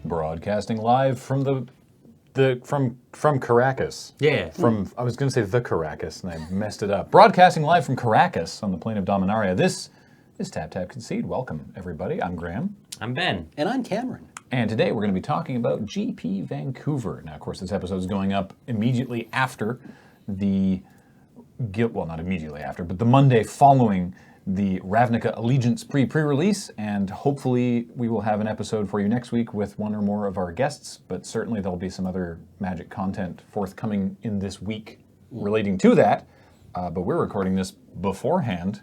Broadcasting live from from Caracas. Yeah. I was going to say the Caracas, and I messed it up. Broadcasting live from Caracas on the plain of Dominaria. This is Tap Tap Concede. Welcome, everybody. I'm Graham. I'm Ben. And I'm Cameron. And today we're going to be talking about GP Vancouver. Now, of course, this episode is going up immediately after not immediately after, but the Monday following the Ravnica Allegiance pre-release, and hopefully we will have an episode for you next week with one or more of our guests, but certainly there'll be some other Magic content forthcoming in this week relating to that. But we're recording this beforehand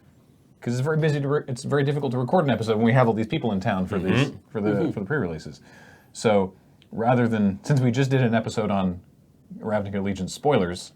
because it's very busy. It's very difficult to record an episode when we have all these people in town for these for the pre-releases. So since we just did an episode on Ravnica Allegiance spoilers,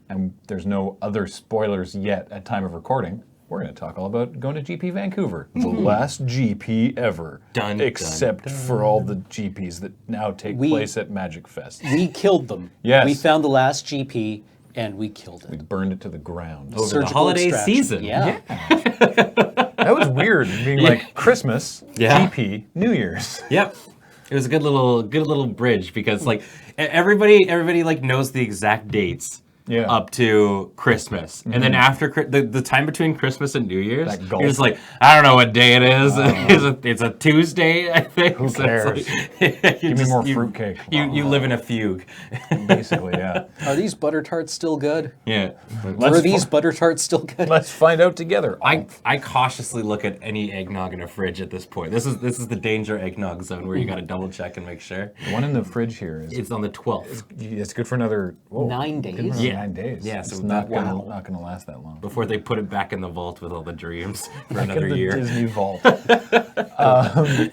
and there's no other spoilers yet at time of recording, we're going to talk all about going to GP Vancouver, the last GP ever, except for all the GPs that now take place at Magic Fest. We killed them. Yes. We found the last GP and we killed it. We burned it to the ground. Over the holiday season. Yeah. That was weird, being like Christmas, GP, New Year's. Yep. It was a good little bridge because like everybody like knows the exact dates. Yeah. Up to Christmas. And then after the time between Christmas and New Year's, you're just like, I don't know what day it is. It's a Tuesday, I think. Who cares? Give me more fruitcake. You live in a fugue. Basically, yeah. Are these butter tarts still good? Yeah. Are these butter tarts still good? Let's find out together. I cautiously look at any eggnog in a fridge at this point. This is the danger eggnog zone where you got to double check and make sure. The one in the fridge here is... It's on the 12th. It's good for another... 9 days? Yeah. 9 days. Yeah, it's so not going to last that long. Before they put it back in the vault with all the dreams for Back another in the year. Disney vault. The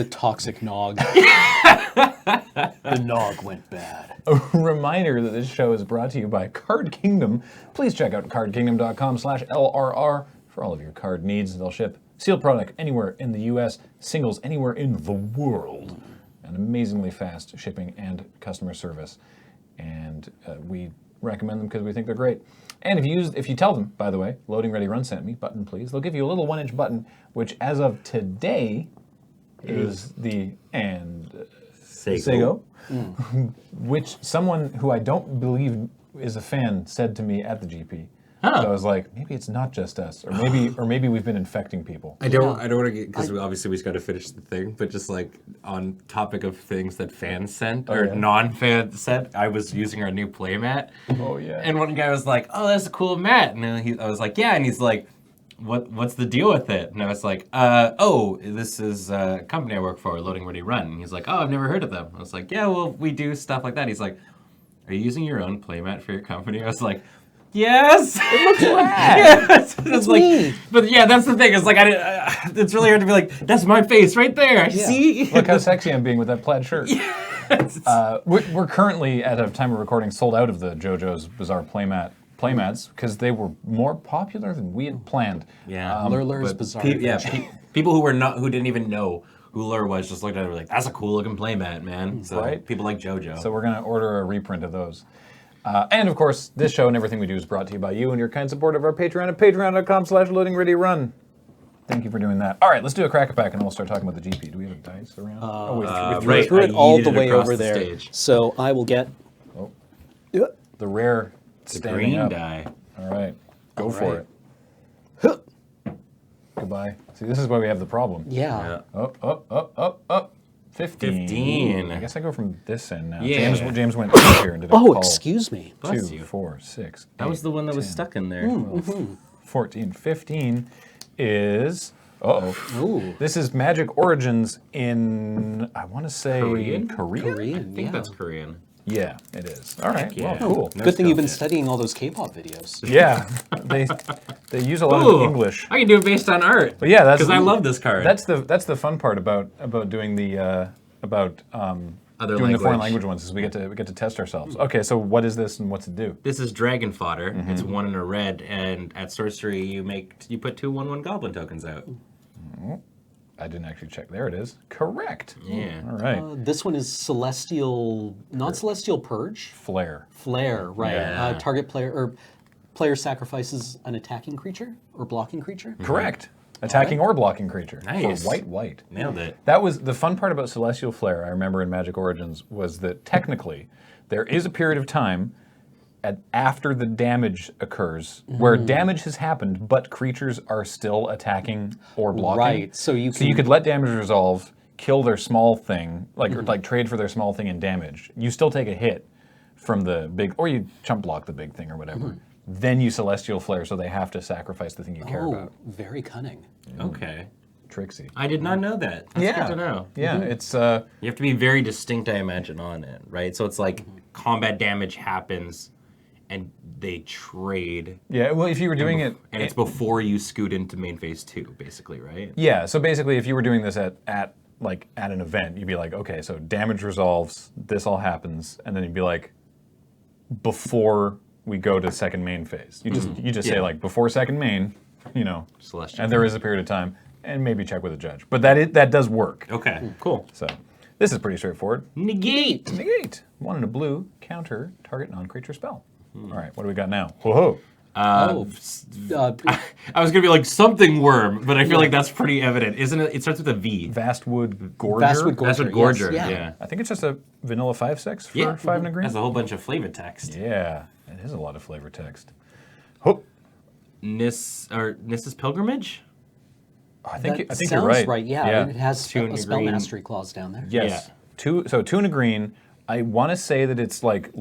toxic nog. The nog went bad. A reminder that this show is brought to you by Card Kingdom. Please check out cardkingdom.com/LRR for all of your card needs. They'll ship sealed product anywhere in the U.S., singles anywhere in the world, and amazingly fast shipping and customer service. And we recommend them because we think they're great. And if you tell them, by the way, LoadingReadyRun sent me, button please, they'll give you a little 1-inch button, which as of today is the Sego, which someone who I don't believe is a fan said to me at the GP. Huh. So I was like, maybe it's not just us, or maybe we've been infecting people. I don't want to get, because obviously we just got to finish the thing, but just like on topic of things that fans sent or non-fans sent, I was using our new playmat. Oh yeah. And one guy was like, "Oh, that's a cool mat," and I was like, "Yeah," and he's like, "What's the deal with it?" And I was like, this is a company I work for, Loading Ready Run." And he's like, "Oh, I've never heard of them." I was like, "Yeah, well, we do stuff like that." He's like, "Are you using your own playmat for your company?" I was like, "Yes." It looks rad. Yes. It's like, me. but yeah, that's the thing. It's like it's really hard to be like, "That's my face right there." Yeah. See? Look how sexy I'm being with that plaid shirt. Yes. We're currently, at a time of recording, sold out of the JoJo's Bizarre playmats because they were more popular than we had planned. Yeah. Lurler's But Bizarre people who didn't even know who Lure was just looked at it and were like, "That's a cool looking playmat, man." So Right. people like JoJo. So we're going to order a reprint of those. And of course, this show and everything we do is brought to you by you and your kind support of our Patreon at patreon.com/loadingreadyrun. Thank you for doing that. All right, let's do a crack pack and then we'll start talking about the GP. Do we have a dice around? We right. threw I it all yeeted the it way across over the there. stage. So I will get... Oh. Yeah. The rare The standing green up. die. All right, go All for right. it. Goodbye. See, this is why we have the problem. Yeah. Up. 15. 15. I guess I go from this end now. Yeah. James went through here and did a Oh, call. excuse me. Bless 2, you. 4, 6. That was the one that was 10, stuck in there. 14. 15 is... Ooh. This is Magic Origins in, I want to say... Korean? Korean, I think that's Korean. Yeah, it is. All right, Yeah. well, cool. No Good thing you've been stuff studying all those K-pop videos. Yeah, they use a lot Ooh, of English. I can do it based on art. But yeah, that's... Because I love this card. That's the fun part about doing the Other doing the foreign language. language ones is we get to test ourselves. Okay, so what is this and what's it do? This is Dragon Fodder. It's 1 and a red, and at sorcery you put 2 1/1 goblin tokens out. I didn't actually check. There it is. Correct. Yeah. All right. This one is Celestial, not Celestial Purge. Flare. Flare, right. Yeah. Player sacrifices an attacking creature or blocking creature. Correct. Attacking or blocking creature. Nice. For white. Nailed it. That was the fun part about Celestial Flare, I remember in Magic Origins, was that technically there is a period of time after the damage occurs where damage has happened, but creatures are still attacking or blocking. Right. So you could let damage resolve, kill their small thing, or like trade for their small thing in damage. You still take a hit from the big, or you chump block the big thing or whatever. Then you Celestial Flare, so they have to sacrifice the thing you care about. Very cunning. Okay. Tricksy. I did not know that. That's good to know. Yeah, it's... You have to be very distinct, I imagine, on it, right? So it's like combat damage happens, and they trade. Yeah, well, if you were doing it... And it's before you scoot into main phase 2, basically, right? Yeah, so basically if you were doing this at an event, you'd be like, okay, so damage resolves, this all happens, and then you'd be like, before we go to second main phase. You just say like, before second main, Celestial. and there is a period of time, and maybe check with a judge. But that does work. Okay, cool. So this is pretty straightforward. Negate. 1 and a blue, counter target non-creature spell. All right, what do we got now? Whoa. I was gonna be like something worm, but I feel like that's pretty evident, isn't it? It starts with a V. Vastwood Gorger. Vastwood Gorger. Vastwood Gorger. Yes, Yeah. I think it's just a vanilla 5/6 for 5 and a green. Has a whole bunch of flavor text. Yeah, it is a lot of flavor text. Hope. Nissa's Pilgrimage? I think That you're sounds right. Yeah, it has Two and a a spell green. mastery clause down there. Yes. 2 and a green. I want to say that it's like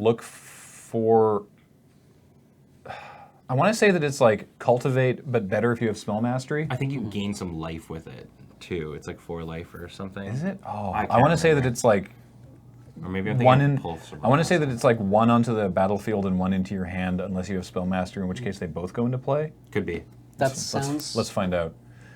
I want to say that it's like cultivate, but better if you have spell mastery. I think you gain some life with it too. It's like 4 life or something. Is it? Oh, I I can't want to say that remember. it's like Or maybe I'm thinking one of in. Pulse or I want to say that it's like 1 onto the battlefield and 1 into your hand, unless you have spell mastery, in which case they both go into play. Could be. That sounds... Let's find out.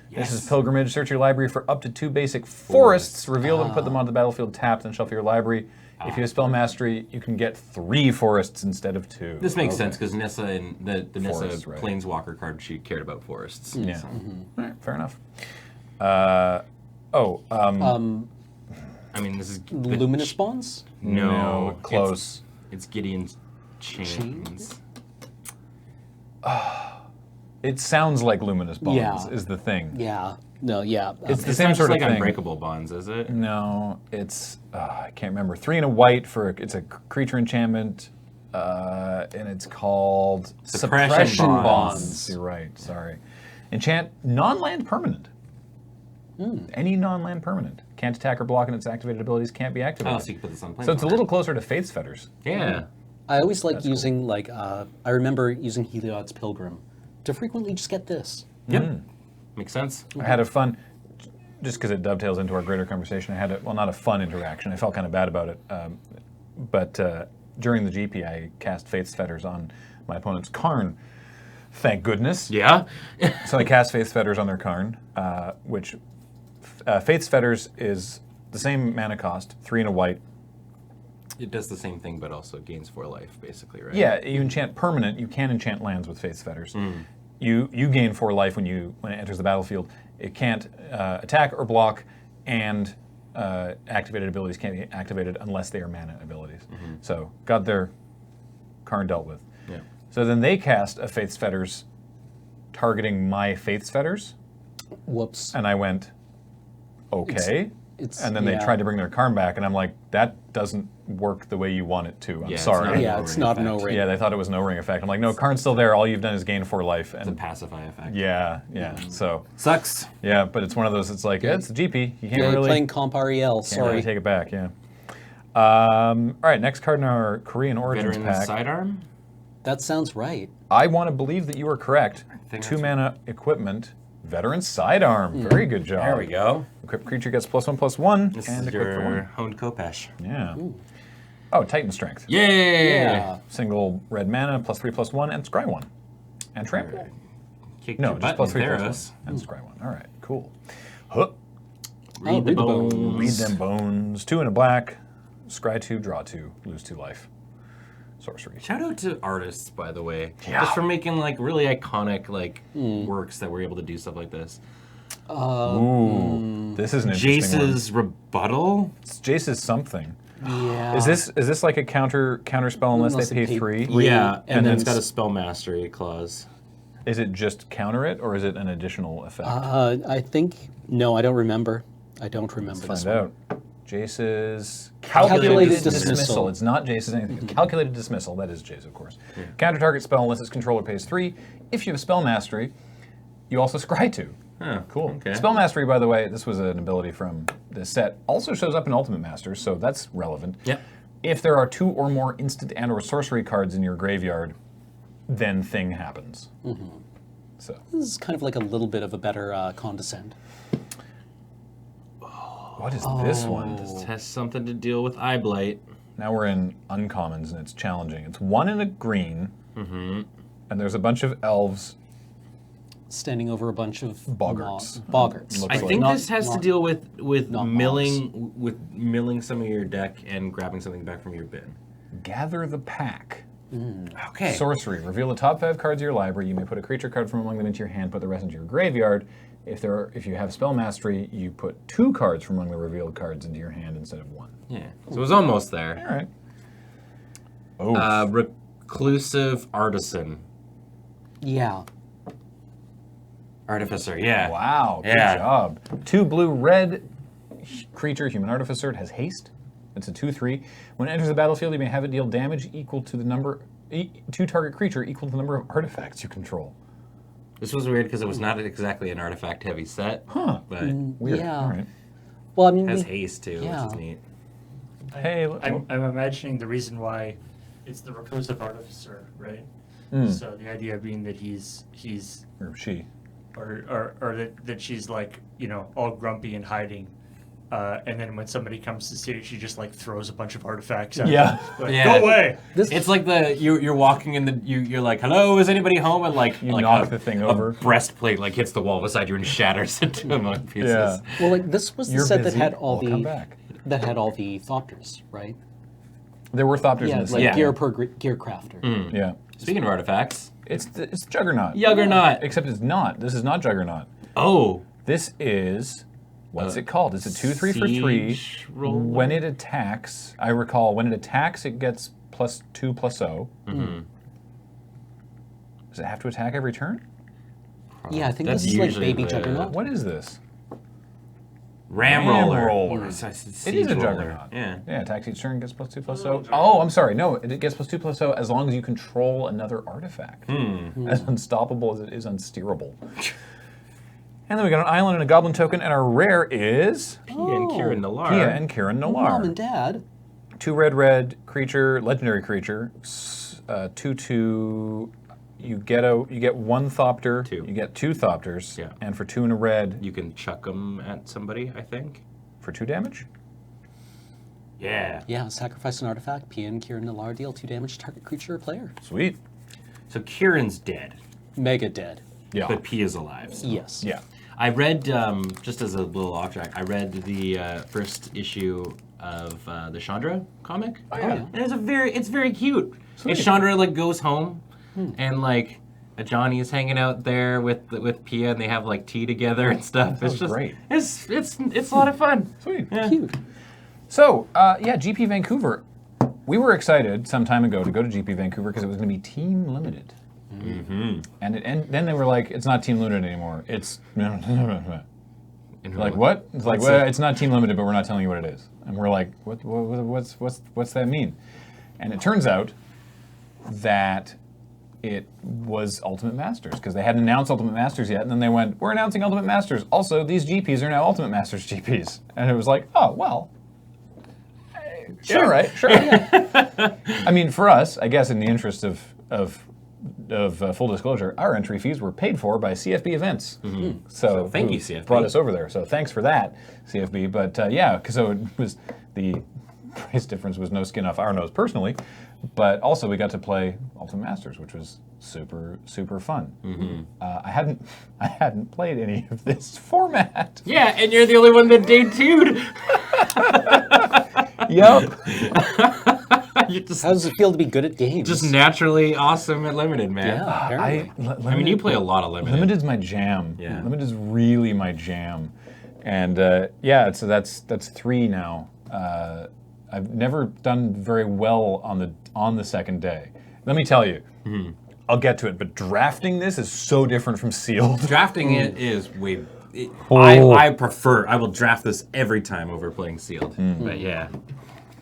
Yes. This is Pilgrimage. Search your library for up to 2 basic forests. Reveal them, put them onto the battlefield tapped, and shuffle your library. If you have spell mastery, you can get 3 forests instead of 2. This makes sense because Nissa and the Nissa Forests, right. Planeswalker card, she cared about forests. Yeah. So. All right, fair enough. I mean, this is Luminous Bonds? No, close. It's Gideon's Chains. It sounds like Luminous Bonds Yeah. is the thing. Yeah. No, yeah. It's the It's same not sort just of like thing. Unbreakable Bonds, is it? No, it's I can't remember. 3 and a white for it's a creature enchantment, and it's called Suppression Bonds. You're right. Sorry. Enchant non-land permanent. Any non-land permanent can't attack or block, and its activated abilities can't be activated. Oh, so you can put this on So it's a little closer to Faith's Fetters. Yeah. I always like using, I remember using Heliod's Pilgrim to frequently just get this. Yep. Makes sense. I had a fun, just because it dovetails into our greater conversation, I had not a fun interaction. I felt kind of bad about it. But during the GP, I cast Faith's Fetters on my opponent's Karn. Thank goodness. Yeah. So I cast Faith's Fetters on their Karn, which Faith's Fetters is the same mana cost, 3 and a white. It does the same thing, but also gains 4 life, basically, right? Yeah, you enchant permanent. You can enchant lands with Faith's Fetters. You gain 4 life when it enters the battlefield. It can't attack or block, and activated abilities can't be activated unless they are mana abilities. So got their Karn dealt with. Yeah. So then they cast a Faith's Fetters targeting my Faith's Fetters, Whoops. and I went, okay. And then they yeah. tried to bring their Karn back, and I'm like, that doesn't work the way you want it to. I'm Yeah, it's sorry. not- Yeah, it's not an effect. O-ring. Yeah, they thought it was an O-ring effect. I'm like, no, Karn's still there. All you've done is gain 4 life. It's a And pacify effect. yeah. So Sucks. yeah, but it's one of those. It's like it's the GP. You can't Yeah, really playing Comp REL, can't sorry. really take it back. Yeah. All right, next card in our Korean Origins Veteran pack. sidearm? That sounds right. I want to believe that you are correct. think 2 that's mana equipment. Veteran sidearm. Very good job. There we go. Equipped creature gets +1/+1 This and is equipped for your 1. honed Kopesh. Yeah. Oh, Titan Strength. Yay! Yeah. Single red mana, +3/+1, and scry 1. And trample. Kick No, your just butt, +3/+1 Theros. and scry 1. All right, cool. Huh. Read the read the bones. Read them bones. 2 and a black. Scry 2, draw 2, lose 2 life. Sorcery. Shout out to artists, by the way, Yeah. just for making like really iconic works that were able to do stuff like this. Ooh, this is an interesting one. Jace's rebuttal. Jace's something. Yeah. Is this like a counter spell unless Unless they they pay pay 3? three. Yeah, and then then it's got a spell mastery clause. Is it just counter it, or is it an additional effect? I think, no, I don't remember. I don't remember Let's this find one. out. Jace's Calculated dismissal. It's not Jace's anything. Calculated dismissal. That is Jace, of course. Counter target spell unless its controller pays 3. If you have spell mastery, you also scry 2. Oh, Cool. okay. Spell mastery, by the way, this was an ability from this set. Also shows up in Ultimate Masters, so that's relevant. Yep. If there are 2 or more instant and/or sorcery cards in your graveyard, then thing happens. So. This is kind of like a little bit of a better condescend. What is this one? This has something to deal with eye blight. Now we're in uncommons and it's challenging. It's 1 in a green, and there's a bunch of elves. Standing over a bunch of Boggarts. Boggarts. Looks I like. think Not- this has to not- deal with not milling some of your deck and grabbing something back from your bin. Gather the pack. Okay. Sorcery. Reveal the top 5 cards of your library. You may put a creature card from among them into your hand, put the rest into your graveyard. If you have spell mastery, you put 2 cards from among the revealed cards into your hand instead of 1. Yeah. So it was almost there. All right. Oh, Reclusive artisan. Yeah. Artificer, yeah. wow. Good Yeah. job. 2 blue, red creature, human artificer. It has haste. It's a 2/3. When it enters the battlefield, you may have it deal damage equal to the number to target creature equal to the number of artifacts you control. This was weird because it was not exactly an artifact heavy set. Huh. But Weird. Yeah. All right. Well, I mean, it has we- haste too, yeah. which is neat. Hey, I'm imagining the reason why it's the reclusive artificer, right? So the idea being that he's or she. or that she's like, you know, all grumpy and hiding. And then when somebody comes to see it, she just like throws a bunch of artifacts at Yeah. them. Like, Yeah. Go away! It's like you're walking in the you're like, hello, is anybody home? And like You like knock the thing over. A breastplate like hits the wall beside you and shatters into a million pieces. Yeah. well, like this was the You're set busy, that had all I'll come the back. Thopters, right? There were Thopters in Yeah, this like set. gear per gear crafter. Yeah. Speaking of artifacts, It's Juggernaut. Juggernaut. Except it's not. This is not Juggernaut. Oh, This is, what's it called? It's a 2/3 for 3. Siege roller? When it attacks, I recall, when it attacks, it gets +2/+0. Does it have to attack every turn? Yeah, I think That's this is like usually Baby the- Juggernaut. What is this? Ram roller. roller. Or so I said It is siege a roller. Juggernaut. Yeah. Yeah, attacks each turn, gets +2/+0. Oh, I'm sorry. No, it gets +2/+0 as long as you control another artifact. As unstoppable as it is unsteerable. And then we got an island and a goblin token, and our rare is Pia and Kieran Nalar. Pia and Kieran Mom Nalar. and Dad. 2 red creature, legendary creature. 2/2. You get 1 Thopter. 2. You get 2 Thopters. Yeah. And for 2 and a red, You can chuck them at somebody, I think. for 2 damage. Yeah. Yeah, sacrifice an artifact. Pian Kieran Nalar deal 2 damage to target creature or player. Sweet. So Kieran's dead, Mega dead. Yeah. but Pia's alive. So. Yes. Yeah. I read, just as a little off track, I read the first issue of the Chandra comic. Oh, yeah. And it's very cute. Sweet. And Chandra like goes home, and like Johnny is hanging out there with Pia, and they have like tea together and stuff. That It's was just great. It's a lot of fun. Sweet. Yeah. Cute. So, GP Vancouver. We were excited some time ago to go to GP Vancouver because it was going to be team limited. Mm-hmm. And then they were like, it's not team limited anymore. It's And we're like what? It's like, What's well, it? it's not team limited, but we're not telling you what it is. And we're like, what's that mean? And it turns out that it was Ultimate Masters because they hadn't announced Ultimate Masters yet, and then they went, we're announcing Ultimate Masters. Also, these GPs are now Ultimate Masters GPs. And it was like, oh well. Sure, yeah, right, sure. I mean, for us, I guess in the interest of full disclosure, our entry fees were paid for by CFB Events. So thank who you, CFB. brought us over there. So thanks for that, CFB. But yeah, so it was the price difference was no skin off our nose personally, but also we got to play Ultimate Masters, which was super fun. I hadn't played any of this format. Yeah, and you're the only one that debuted. Yep. You're just, How does it feel to be good at games? just naturally awesome at Limited, man. Yeah, apparently. I mean, you play a lot of Limited. Limited's my jam. Yeah. Limited's really my jam, and yeah, so that's 3 now. I've never done very well on the second day. Let me tell you, I'll get to it, but drafting this is so different from sealed. Drafting it is way. Oh. I will draft this every time over playing sealed. But yeah.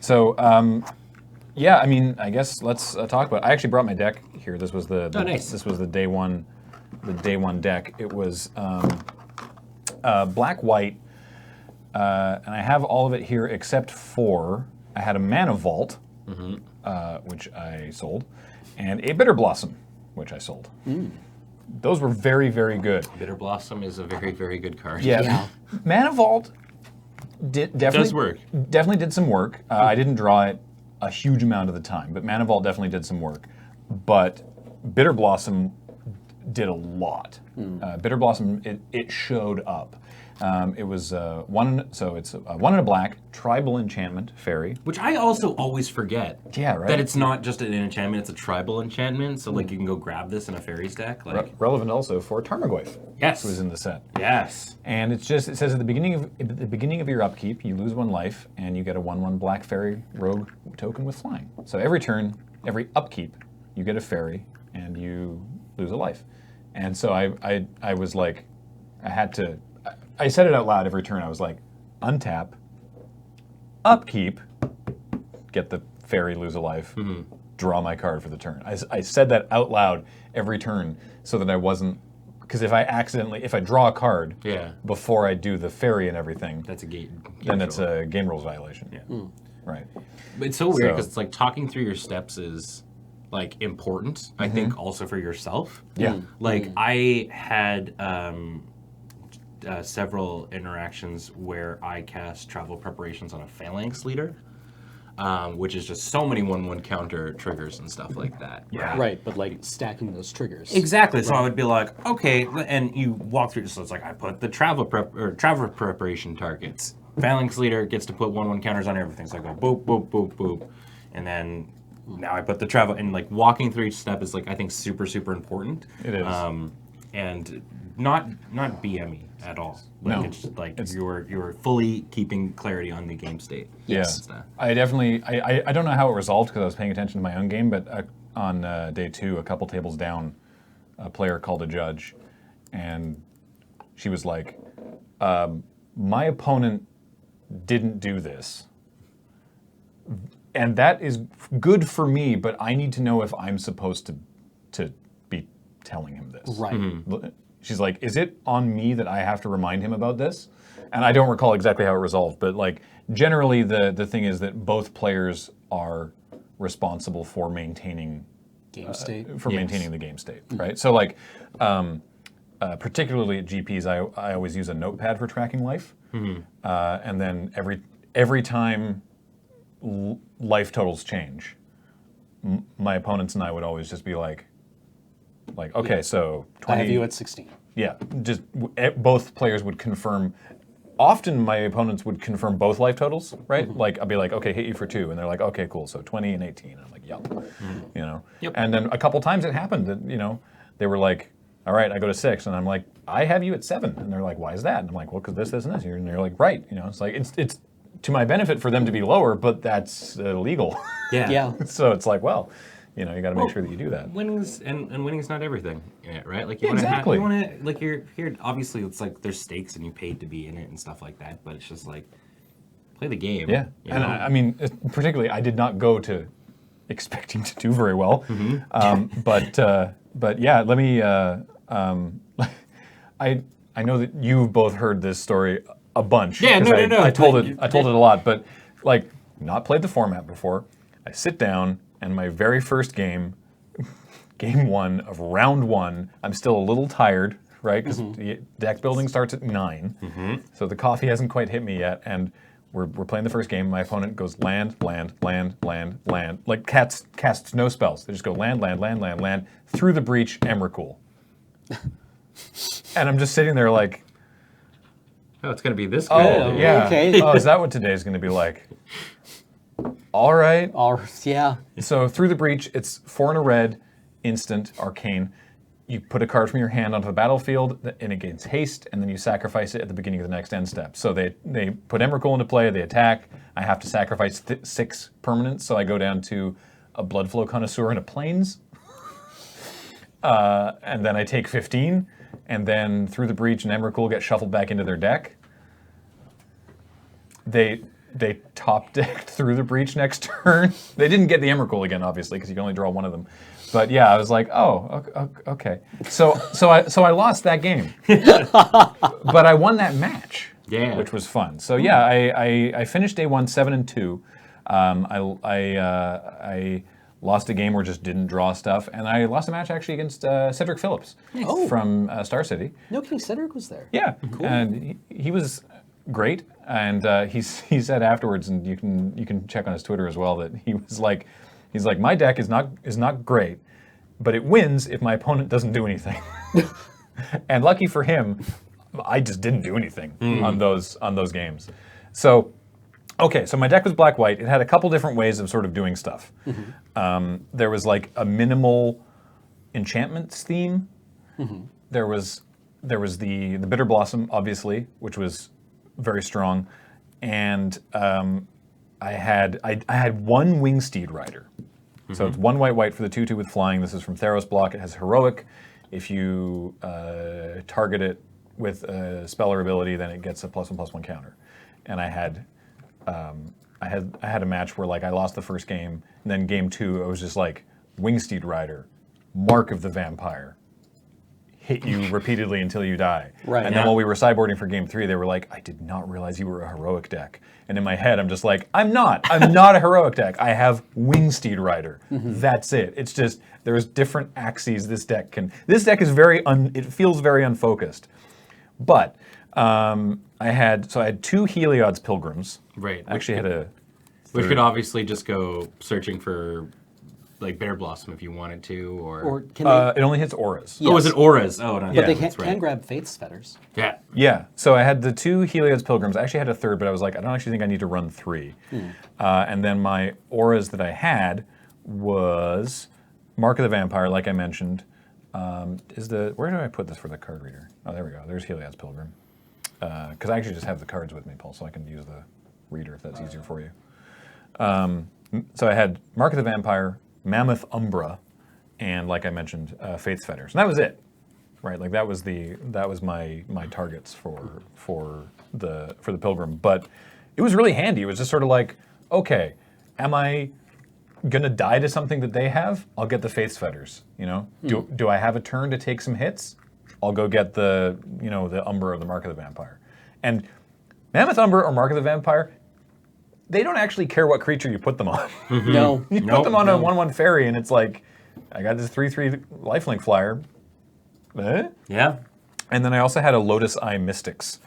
So, yeah, I mean, I guess let's talk about. I actually brought my deck here. This was the nice. This was the day one deck. It was black white, and I have all of it here except for I had a Mana Vault, which I sold, and a Bitter Blossom, which I sold. Those were very, very good. Bitter Blossom is a very, very good card. Yeah. Mana Vault definitely does work. Definitely did some work. I didn't draw it a huge amount of the time, but Mana Vault definitely did some work. But Bitter Blossom did a lot. Bitter Blossom, it showed up. It was one, so it's 1 and a black tribal enchantment fairy. Which I also always forget. Yeah, right. That it's not just an enchantment; it's a tribal enchantment. So like you can go grab this in a fairies deck. Like Relevant also for Tarmogoyf. Yes. Who was in the set. yes. And it says at the beginning of your upkeep, you lose 1 life, and you get a 1/1 black fairy rogue token with flying. So every turn, every upkeep, you get a fairy, and you lose a life. And so I was like, I said it out loud every turn. I was like, untap, upkeep, get the fairy, lose a life, draw my card for the turn. I said that out loud every turn so that I wasn't, because if I draw a card before I do the fairy and everything, That's a game. then it's a game rules violation. Yeah. Right. But it's so weird So- because it's like talking through your steps is like important. I think also for yourself. Yeah. Like I had several interactions where I cast travel preparations on a phalanx leader, which is just so many 1/1 counter triggers and stuff like that. Yeah. Right, but like stacking those triggers. Exactly. So I would be like, okay, and you walk through. So it's like I put the travel preparation targets. Phalanx leader gets to put 1/1 counters on everything. So I go boop boop boop boop, and then now I put the travel. And like walking through each step is like I think super important. It is. And not BME at all. Like No. it's like you're fully keeping clarity on the game state. Yes. Yeah. I definitely, I don't know how it resolved because I was paying attention to my own game, but on day 2, a couple tables down, a player called a judge, and she was like, my opponent didn't do this. And that is good for me, but I need to know if I'm supposed to be telling him this. Right. She's like, is it on me that I have to remind him about this? And I don't recall exactly how it resolved, but like generally the thing is that both players are responsible for maintaining Game state. maintaining the game state, right? So like particularly at GPs, I always use a notepad for tracking life, and then every time life totals change, my opponents and I would always just be like, okay, so 20. I have you at 16. Yeah, just both players would confirm. Often my opponents would confirm both life totals, right? Like I'd be like, okay, hit you for 2, and they're like, okay, cool, so 20 and 18. And I'm like, yep, you know. Yep. And then a couple times it happened that they were like, all right, I go to 6, and I'm like, I have you at 7, and they're like, why is that? And I'm like, well, because this, and this, and they're like, right, it's like it's to my benefit for them to be lower, but that's illegal. Yeah. So it's like, well, you got to make sure that you do that. Winning's and winning's not everything, right? Like Exactly. you want to like you're here. Obviously, it's like there's stakes and you paid to be in it and stuff like that. But it's just like play the game. Yeah, you and know? I mean, particularly, I did not go to expecting to do very well, but yeah, let me. I know that you've both heard this story a bunch. Yeah, 'cause no. I told it a lot, but like not played the format before. I sit down and my very first game 1 of round 1, I'm still a little tired, right? Because the deck building starts at 9, so the coffee hasn't quite hit me yet, and we're playing the first game. My opponent goes land, like casts no spells. They just go land, through the breach, Emrakul. And I'm just sitting there like, Oh, it's gonna be this good. oh yeah, okay. oh, is that what today's going to be like? All right. Yeah. So through the breach, it's 4 and a red, instant, arcane. You put a card from your hand onto the battlefield, and it gains haste, and then you sacrifice it at the beginning of the next end step. So they put Emrakul into play, they attack. I have to sacrifice 6 permanents, so I go down to a Bloodflow Connoisseur and a Plains. and then I take 15, and then through the breach and Emrakul get shuffled back into their deck. They top decked through the breach next turn. They didn't get the Emrakul again, obviously, because you can only draw one of them. But yeah, I was like, oh, okay. So I lost that game, but I won that match, which was fun. So yeah, I finished day 1 7-2. I lost a game where just didn't draw stuff, and I lost a match actually against Cedric Phillips from Star City. No kidding, Cedric was there. Yeah, cool. And he was great, and he said afterwards, and you can check on his Twitter as well, that he's like my deck is not great, but it wins if my opponent doesn't do anything. And lucky for him, I just didn't do anything on those games. So. Okay, so my deck was black-white. It had a couple different ways of sort of doing stuff. There was like a minimal enchantments theme. There was the Bitter Blossom, obviously, which was very strong, and I had one Wingsteed Rider. So it's 1 white for the 2/2 with flying. This is from Theros block. It has heroic. If you target it with a spell or ability, then it gets a +1/+1 counter. And I had a match where like I lost the first game, and then game 2 I was just like, Wingsteed Rider, Mark of the Vampire, hit you repeatedly until you die. Right. And then while we were sideboarding for game 3, they were like, I did not realize you were a heroic deck. And in my head, I'm just like, I'm not a heroic deck. I have Wingsteed Rider. That's it. It's just there's different axes this deck is very it feels very unfocused. But I had 2 Heliod's Pilgrims. Right. Actually had a. Which could obviously just go searching for like Bear Blossom if you wanted to, Or can they? It only hits auras. Yes. Oh, is it auras? Oh, no. But Yeah, they that's can grab Faith's Fetters. Yeah. Yeah. So I had the 2 Heliod's Pilgrims. I actually had a third, but I was like, I don't actually think I need to run 3. And then my auras that I had was Mark of the Vampire, like I mentioned. Where do I put this for the card reader? Oh, there we go. There's Heliod's Pilgrim. Because I actually just have the cards with me, Paul, so I can use the reader if that's easier for you. So I had Mark of the Vampire, Mammoth Umbra, and like I mentioned, Faith's Fetters, and that was it, right? Like that was my targets for the Pilgrim. But it was really handy. It was just sort of like, okay, am I gonna die to something that they have? I'll get the Faith's Fetters. You know, do I have a turn to take some hits? I'll go get the Umbra or the Mark of the Vampire. And Mammoth Umbra or Mark of the Vampire, they don't actually care what creature you put them on. No. You put them on a 1/1 fairy, and it's like, I got this 3/3 lifelink flyer. Yeah. And then I also had a Lotus Eye Mystics,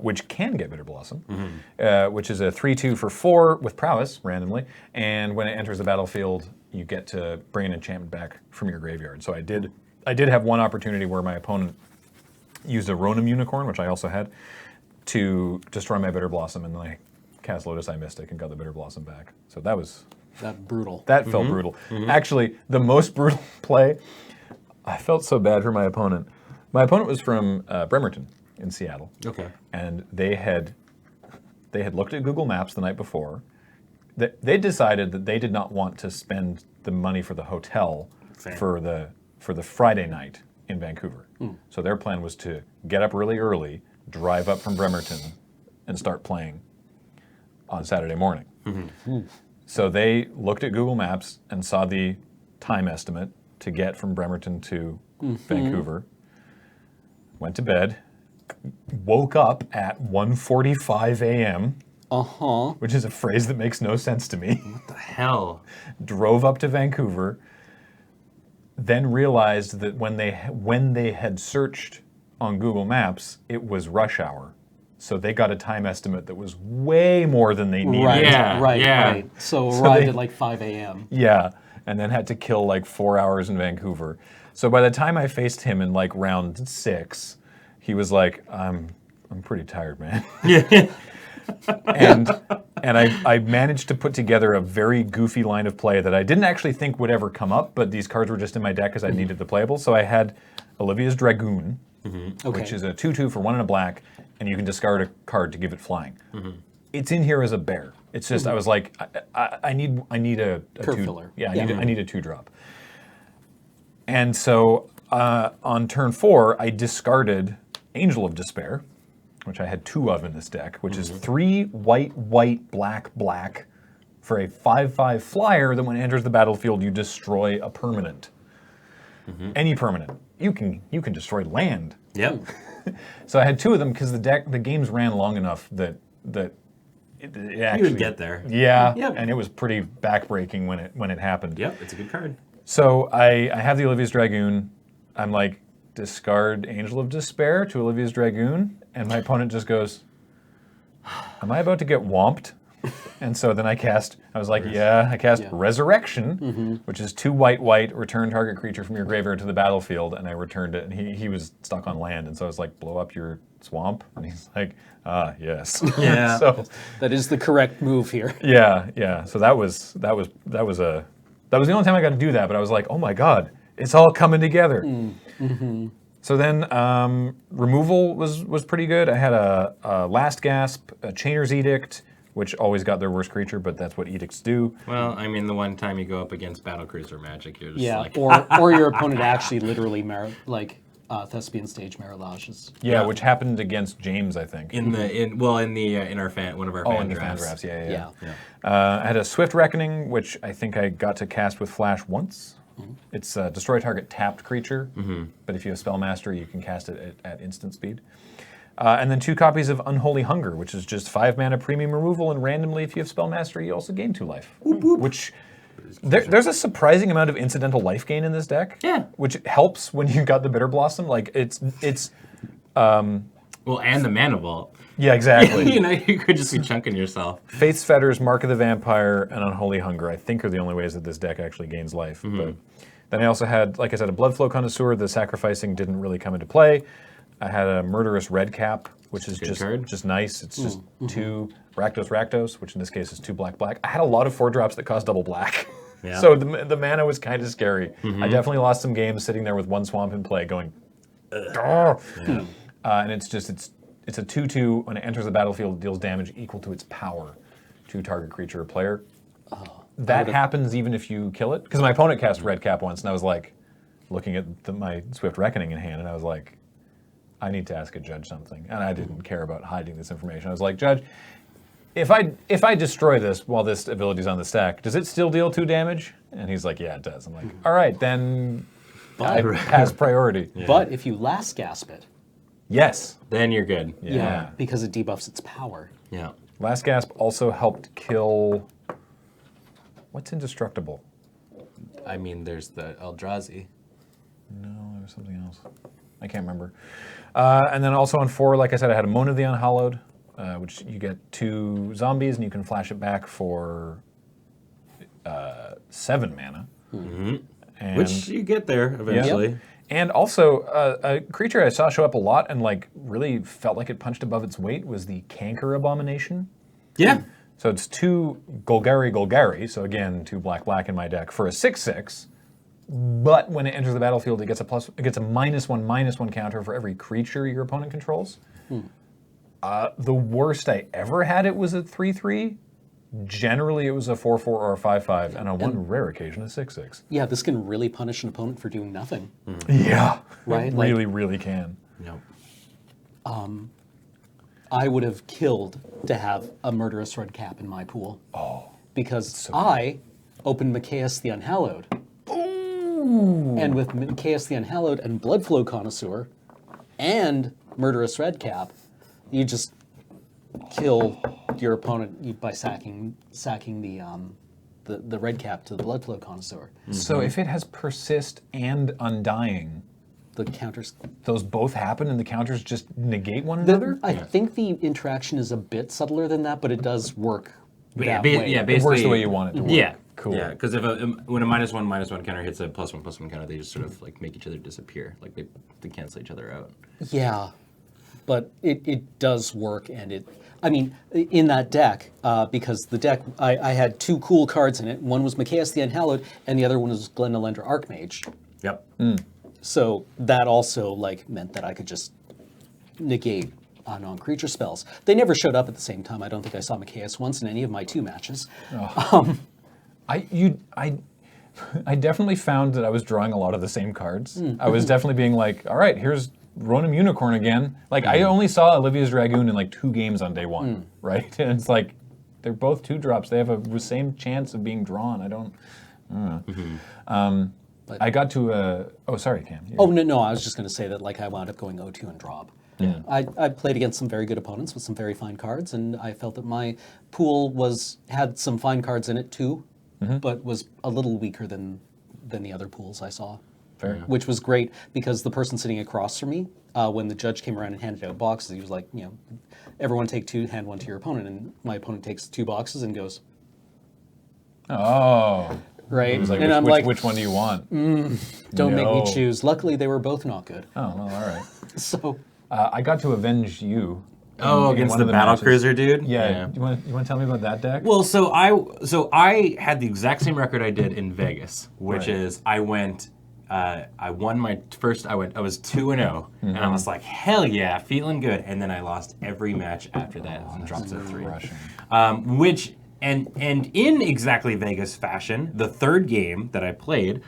which can get Bitter Blossom, which is a 3/2 for 4 with prowess randomly. And when it enters the battlefield, you get to bring an enchantment back from your graveyard. So I did have one opportunity where my opponent used a Ronom Unicorn, which I also had, to destroy my Bitter Blossom, and then I cast Lotus Eye Mystic and got the Bitter Blossom back. So that was... Brutal. That felt brutal. Actually, the most brutal play, I felt so bad for my opponent. My opponent was from Bremerton in Seattle. Okay. And they had looked at Google Maps the night before. They decided that they did not want to spend the money for the hotel for the Friday night in Vancouver. So their plan was to get up really early, drive up from Bremerton, and start playing on Saturday morning. So they looked at Google Maps and saw the time estimate to get from Bremerton to Vancouver, went to bed, woke up at 1:45 a.m., which is a phrase that makes no sense to me. What the hell? Drove up to Vancouver, then realized that when they had searched on Google Maps, it was rush hour. So they got a time estimate that was way more than they needed. Right, Yeah, right, yeah. right. So arrived at like 5 a.m. Yeah, and then had to kill like 4 hours in Vancouver. So by the time I faced him in like round 6, he was like, I'm pretty tired, man. and I managed to put together a very goofy line of play that I didn't actually think would ever come up, but these cards were just in my deck because I needed the playable. So I had Olivia's Dragoon, which is a 2/2 for 1 and a black, and you can discard a card to give it flying. It's in here as a bear. It's just I was like, I need a Curve two, filler. Yeah, I need a 2-drop. And so on turn 4, I discarded Angel of Despair, which I had 2 of in this deck, which is 3 white, white, black, black for a 5/5 flyer that when it enters the battlefield, you destroy a permanent. Any permanent. You can destroy land. Yep. So I had 2 of them because the games ran long enough that it actually, You would get there. Yeah, Yep. and it was pretty backbreaking when it happened. Yep, it's a good card. So I have the Olivia's Dragoon. I'm like, discard Angel of Despair to Olivia's Dragoon, and my opponent just goes, am I about to get whomped? And so then I cast Resurrection, which is 2 white, white, return target creature from your graveyard to the battlefield, and I returned it, and he was stuck on land, and so I was like, blow up your swamp, and he's like, yes. Yeah. So That is the correct move here. yeah. So that was the only time I got to do that, but I was like, oh my god, it's all coming together. So then removal was pretty good. I had a Last Gasp, a Chainer's Edict, which always got their worst creature, but that's what edicts do. Well, I mean, the one time you go up against Battlecruiser Magic, you're just Yeah, like... or your opponent actually literally Thespian Stage Marriages. Yeah, which happened against James, I think. in our fan, one of our fan in the fan drafts. drafts, yeah. Yeah. I had a Swift Reckoning, which I think I got to cast with Flash once. It's a destroy target tapped creature, but if you have Spellmaster, you can cast it at instant speed. And then 2 copies of Unholy Hunger, which is just 5 mana premium removal, and randomly, if you have Spellmaster, you also gain 2 life. Which there's a surprising amount of incidental life gain in this deck. Yeah. Which helps when you got the Bitter Blossom. Like it's Well, and the Mana Vault. yeah, exactly. You could just be chunking yourself. Faith's Fetters, Mark of the Vampire, and Unholy Hunger, I think are the only ways that this deck actually gains life. But then I also had, like I said, a Bloodflow Connoisseur. The sacrificing didn't really come into play. I had a Murderous Redcap, which is just nice. It's just 2 Rakdos, which in this case is 2 black. I had a lot of 4-drops that cost double black. Yeah. So the mana was kind of scary. I definitely lost some games sitting there with 1 swamp in play going, "Ugh." And it's a 2/2. When it enters the battlefield, it deals damage equal to its power to target creature or player. That happens even if you kill it. Because my opponent cast Redcap once, and I was like, looking at my Swift Reckoning in hand, and I was like, I need to ask a judge something. And I didn't care about hiding this information. I was like, Judge, if I destroy this while this ability's on the stack, does it still deal 2 damage? And he's like, yeah, it does. I'm like, all right, then I pass priority. But if you Last Gasp it, Yes. Then you're good. Yeah. because it debuffs its power. Yeah. Last Gasp also helped kill... What's indestructible? I mean, there's the Eldrazi. No, there was something else. I can't remember. And then also on 4, like I said, I had a Moan of the Unhallowed, which you get 2 zombies, and you can flash it back for 7 mana. And, Which you get there eventually. Yep. And also, a creature I saw show up a lot and like really felt like it punched above its weight was the Canker Abomination. Yeah. So it's 2 Golgari, so again, 2 black in my deck for a 6/6. But when it enters the battlefield, it gets a -1/-1 counter for every creature your opponent controls. The worst I ever had it was a 3/3. Generally, it was a 4/4 or a 5/5, and on one rare occasion, a 6/6. Yeah, this can really punish an opponent for doing nothing. Yeah, Right, it like- really can. Yep. I would have killed to have a Murderous Redcap in my pool. Because I opened Machias the Unhallowed. And with Machias the Unhallowed and Bloodflow Connoisseur and Murderous Redcap, you just kill your opponent by sacking the Redcap to the Bloodflow Connoisseur. So if it has Persist and Undying, The counters. those both happen and the counters just negate one another? I think the interaction is a bit subtler than that, but it does work that ba- way. yeah, It works basically- the way you want it to work. Yeah. Cool. Yeah, because when a -1/-1 counter hits a +1/+1 counter, they just sort of like make each other disappear. Like they cancel each other out. Yeah, but it does work, and I mean, in that deck, because the deck, I had 2 cool cards in it. One was Machias the Unhallowed, and the other one was Glenelendra Archmage. Yep. So that also meant that I could just negate non-creature spells. They never showed up at the same time. I don't think I saw Machias once in any of my 2 matches. I definitely found that I was drawing a lot of the same cards. I was definitely being like, all right, here's Ronan Unicorn again. Like, I only saw Olivia's Dragoon in like 2 games on day 1, right? And it's like, they're both 2-drops. They have the same chance of being drawn. I don't know. I got to oh, sorry, Cam. Oh, no, I was just going to say that like I wound up going 0-2 and drop. Yeah. I played against some very good opponents with some very fine cards, and I felt that my pool had some fine cards in it too, but was a little weaker than the other pools I saw. Fair enough. Which was great because the person sitting across from me, when the judge came around and handed out boxes, he was like, everyone take 2, hand 1 to your opponent, and my opponent takes 2 boxes and goes, Oh. right, It was like, and I'm like, which one do you want? don't make me No. choose. Luckily, they were both not good. Oh, well, all right. So. I got to avenge you. Oh, in against one the of battle matches. cruiser dude. Yeah. You want to tell me about that deck? Well, so I had the exact same record I did in Vegas, which Right. is I won my first. I was 2-0, and I was like, hell yeah, feeling good. And then I lost every match after that and dropped to 3. Crushing. Which and in exactly Vegas fashion, the third game that I played,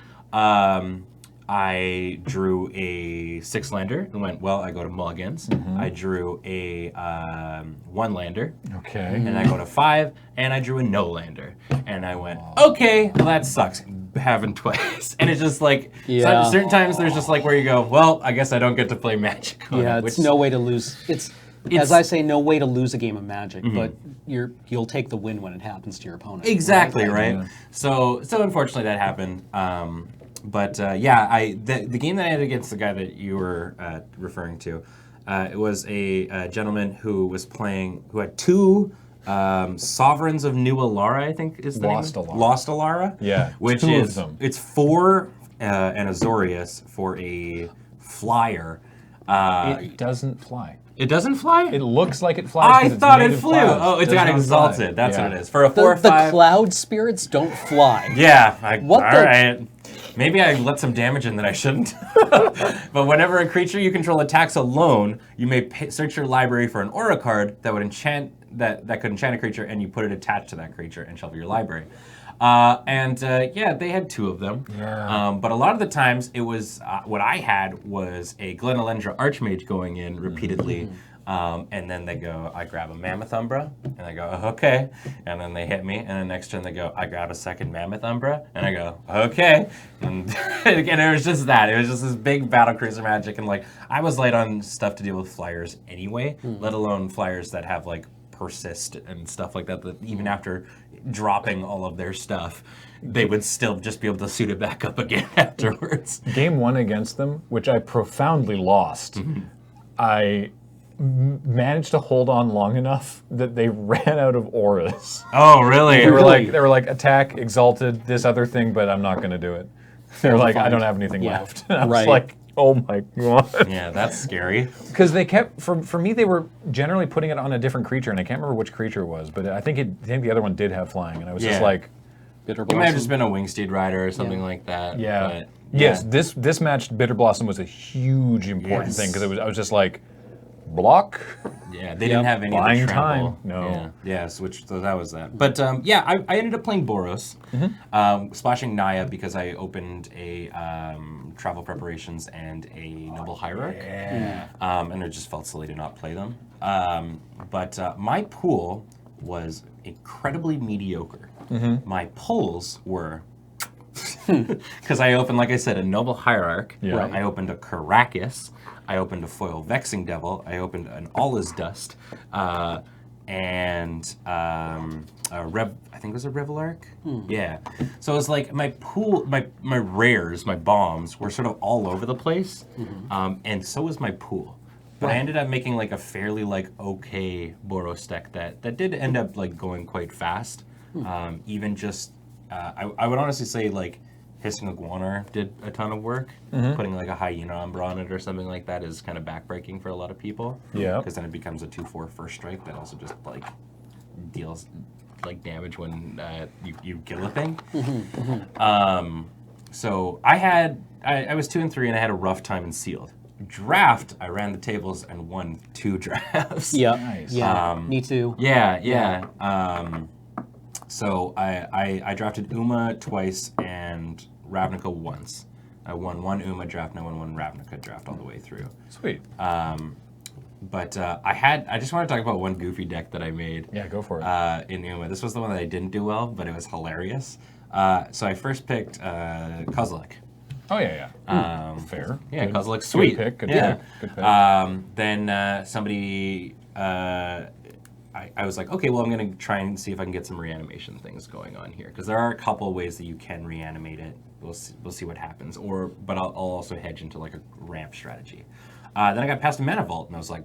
I drew a 6-lander and went, well, I go to mulligans. I drew a 1-lander. Okay. And I go to 5, and I drew a no-lander. And I went, okay, well, that sucks. Having twice. And it's just like, Yeah. certain times there's just like where you go, well, I guess I don't get to play Magic on Yeah, it, it's which- no way to lose. It's as I say, no way to lose a game of Magic, but you'll take the win when it happens to your opponent. Exactly, right? Yeah. So unfortunately that happened. The game that I had against the guy that you were referring to, it was a gentleman who had 2 Sovereigns of New Alara, I think is the Lost name. Alara. Lost Alara. Yeah, which 2 of is them. it's 4 an Azorius for a flyer. It doesn't fly. It doesn't fly. It looks like it flies. I 'cause it's thought it native flew. clouds. Oh, it Does got not exalted. fly. That's Yeah. what it is. For a 4 or The 5. cloud spirits don't fly. Yeah. What all the- right. Maybe I let some damage in that I shouldn't. But whenever a creature you control attacks alone, you may search your library for an aura card that would enchant that could enchant a creature, and you put it attached to that creature and shuffle your library. They had 2 of them. Yeah. But a lot of the times, it was what I had was a Glenalendra Archmage going in repeatedly. And then they go, I grab a Mammoth Umbra, and I go, okay. And then they hit me, and then next turn they go, I grab a second Mammoth Umbra, and I go, okay. And again, it was just that. It was just this big battle cruiser Magic, and like, I was light on stuff to deal with flyers anyway, let alone flyers that have like persist and stuff like that, that even after dropping all of their stuff, they would still just be able to suit it back up again afterwards. Game 1 against them, which I profoundly lost, I managed to hold on long enough that they ran out of auras. Oh, really? They were like attack, exalted, this other thing, but I'm not going to do it. They were like, I don't have anything Yeah. left. And I was Right. like, oh my god. Yeah, that's scary. Because they kept, for me, they were generally putting it on a different creature, and I can't remember which creature it was, but I think the other one did have flying, and I was just Yeah. like, Bitter It might have Blossom. just been a Wingsteed Rider or something Yeah. like that. yeah. But, Yes, yeah. this match, Bitter Blossom was a huge important Yes. thing, because I was just like, block? Yeah, they didn't have any Buying of the tremble. time. No. Yeah, so that was that. But I ended up playing Boros, splashing Naya because I opened a Travel Preparations and a Noble Hierarch. Yeah. And it just felt silly to not play them. But my pool was incredibly mediocre. My pulls were... Because I opened, like I said, a Noble Hierarch. Yeah. Right. I opened a Caracas. I opened a Foil Vexing Devil. I opened an All Is Dust. And I think it was a Revelarch. Yeah. So it was like my pool, my rares, my bombs were sort of all over the place. And so was my pool. But I ended up making like a fairly like okay Boros deck that did end up like going quite fast. Even just I would honestly say like Hissing Iguanar did a ton of work. Putting like a Hyena Umbra on it or something like that is kind of backbreaking for a lot of people. Yeah. Because then it becomes a 2/4 first strike that also just like deals like damage when you kill a thing. So I was 2 and 3 and I had a rough time in Sealed. Draft, I ran the tables and won 2 drafts. Yeah, Nice. yeah, me too. Yeah. So I drafted Uma twice and Ravnica once. I won one Uma draft and I won one Ravnica draft all the way through. Sweet. But I just want to talk about one goofy deck that I made. Yeah, go for it. In Uma. This was the one that I didn't do well, but it was hilarious. So I first picked Kozilek. Oh, yeah. Fair. Yeah, Good. Kozilek's sweet. Good pick. Good yeah. pick. Good pick. Then somebody, I was like, okay, well, I'm going to try and see if I can get some reanimation things going on here. Because there are a couple ways that you can reanimate it. We'll see what happens. But I'll also hedge into like a ramp strategy. Then I got past a Mana Vault, and I was like,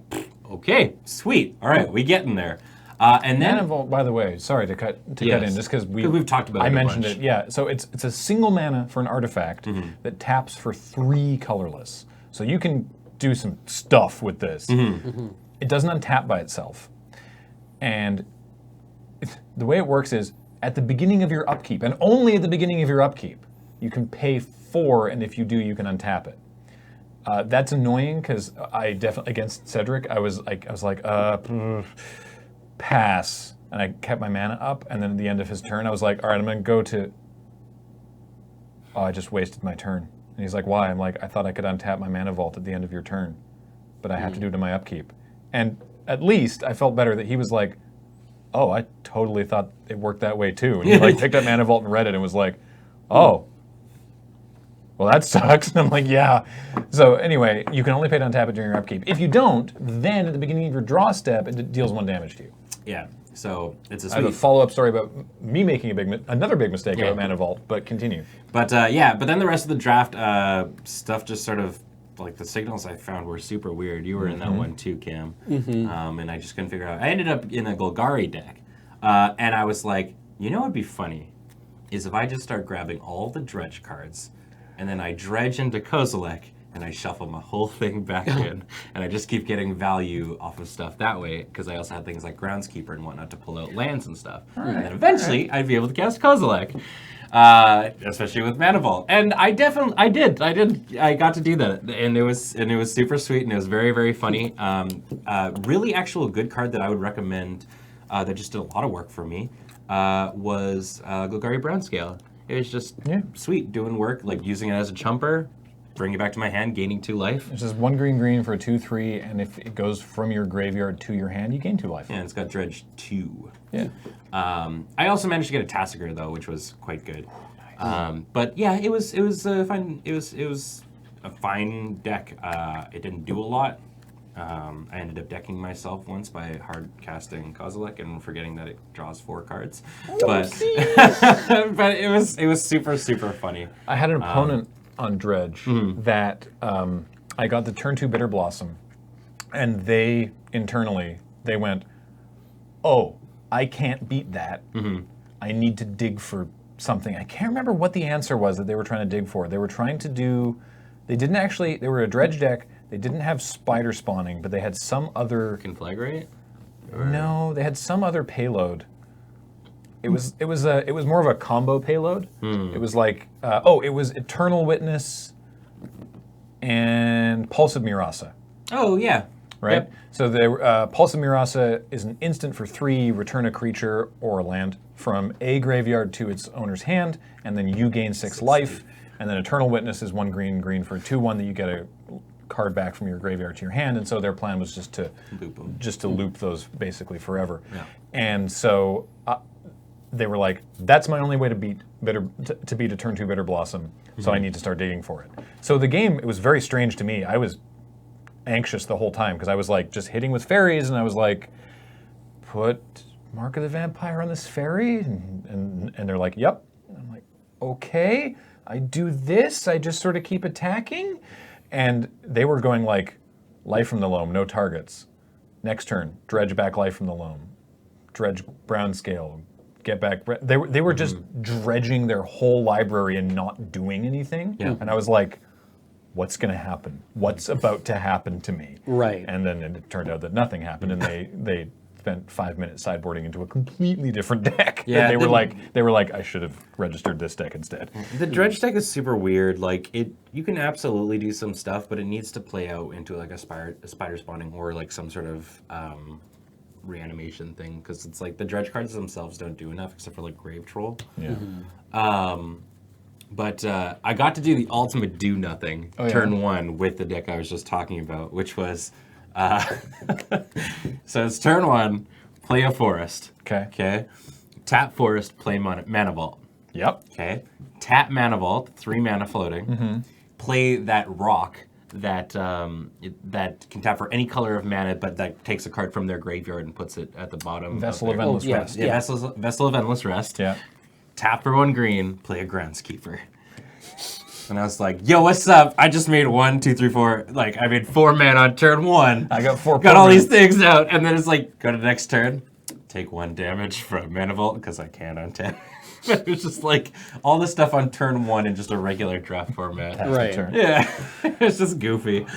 okay, sweet. All right, we getting there. And then Mana Vault, by the way, sorry to cut in, just because we've talked about it I a mentioned bunch. it. Yeah, so it's a single mana for an artifact that taps for 3 colorless. So you can do some stuff with this. It doesn't untap by itself, and the way it works is at the beginning of your upkeep, and only at the beginning of your upkeep, you can pay 4, and if you do, you can untap it. That's annoying because I definitely against Cedric, I was like, pass, and I kept my mana up, and then at the end of his turn, I was like, all right, I'm gonna go to. Oh, I just wasted my turn. And he's like, why? I'm like, I thought I could untap my Mana Vault at the end of your turn, but I have to do it in my upkeep. And at least I felt better that he was like, oh, I totally thought it worked that way too. And he like picked up Mana Vault and read it and was like, oh. Well, that sucks. And I'm like, yeah. So anyway, you can only pay to untap it during your upkeep. If you don't, then at the beginning of your draw step, it deals 1 damage to you. Yeah, so it's a I have a sweet. follow-up story about me making another big mistake about Mana Vault, but continue. But but then the rest of the draft stuff just sort of, like the signals I found were super weird. You were in that one too, Cam. And I just couldn't figure out. I ended up in a Golgari deck. And I was like, you know what would be funny? Is if I just start grabbing all the dredge cards, and then I dredge into Kozilek, and I shuffle my whole thing back in, and I just keep getting value off of stuff that way, because I also had things like Groundskeeper and whatnot to pull out lands and stuff. And then eventually, I'd be able to cast Kozilek, especially with Mana Vault. And I did. I got to do that, and it was super sweet, and it was very, very funny. Really actual good card that I would recommend that just did a lot of work for me was Golgari Brownscale. It was just sweet, doing work, like using it as a chumper, bring it back to my hand, gaining 2 life. It's just 1 green for a 2/3, and if it goes from your graveyard to your hand, you gain 2 life. And it's got Dredge 2. Yeah. I also managed to get a Tassiger though, which was quite good. But yeah, it was fine. It was a fine deck. It didn't do a lot. I ended up decking myself once by hard casting Kozilek and forgetting that it draws 4 cards. But but it was super, super funny. I had an opponent on Dredge that I got the turn 2 Bitter Blossom, and they internally went, oh, I can't beat that. I need to dig for something. I can't remember what the answer was that they were trying to dig for. They were trying to do. They were a Dredge deck. They didn't have spider spawning, but they had some other. Conflagrate? No, they had some other payload. It was more of a combo payload. It was like it was Eternal Witness and Pulse of Murasa. Oh yeah. Right. Yep. So the Pulse of Murasa is an instant for 3. Return a creature or a land from a graveyard to its owner's hand, and then you gain 6 life. And then Eternal Witness is 1 green for a 2/1 that you get a card back from your graveyard to your hand, and so their plan was just to loop those basically forever. Yeah. And so they were like, "That's my only way to beat to beat a turn 2 Bitter Blossom, so I need to start digging for it." So the game, it was very strange to me. I was anxious the whole time because I was like just hitting with fairies, and I was like, "Put Mark of the Vampire on this fairy," and they're like, "Yep." And I'm like, "Okay." I do this. I just sort of keep attacking. And they were going like, life from the loam, no targets. Next turn, dredge back life from the loam. Dredge Brownscale, get back. They were just dredging their whole library and not doing anything. Yeah. And I was like, what's going to happen? What's about to happen to me? Right. And then it turned out that nothing happened, and they spent 5 minutes sideboarding into a completely different deck. Yeah, And they were like, I should have registered this deck instead. The dredge deck is super weird. Like you can absolutely do some stuff, but it needs to play out into like a spider spawning or like some sort of reanimation thing because it's like the dredge cards themselves don't do enough except for like Grave Troll. Yeah. But I got to do the ultimate do nothing turn 1 with the deck I was just talking about, which was so it's turn 1, play a forest. Okay. Tap forest, play mana vault. Yep. Okay. Tap mana vault, 3 mana floating. Play that rock that that can tap for any color of mana, but that takes a card from their graveyard and puts it at the bottom. Vessel of their- Endless Rest. Yeah, Vessel of Endless Rest. Yeah. Tap for 1 green, play a Groundskeeper. And I was like, yo, what's up? I just made 1, 2, 3, 4. Like, I made 4 mana on turn 1. I got 4 Got all permanents. these things out. And then it's like, go to the next turn, take 1 damage from Mana Vault, because I can untap. It was just like, all this stuff on turn 1 in just a regular draft format. Right. Turn. Yeah, it's just goofy.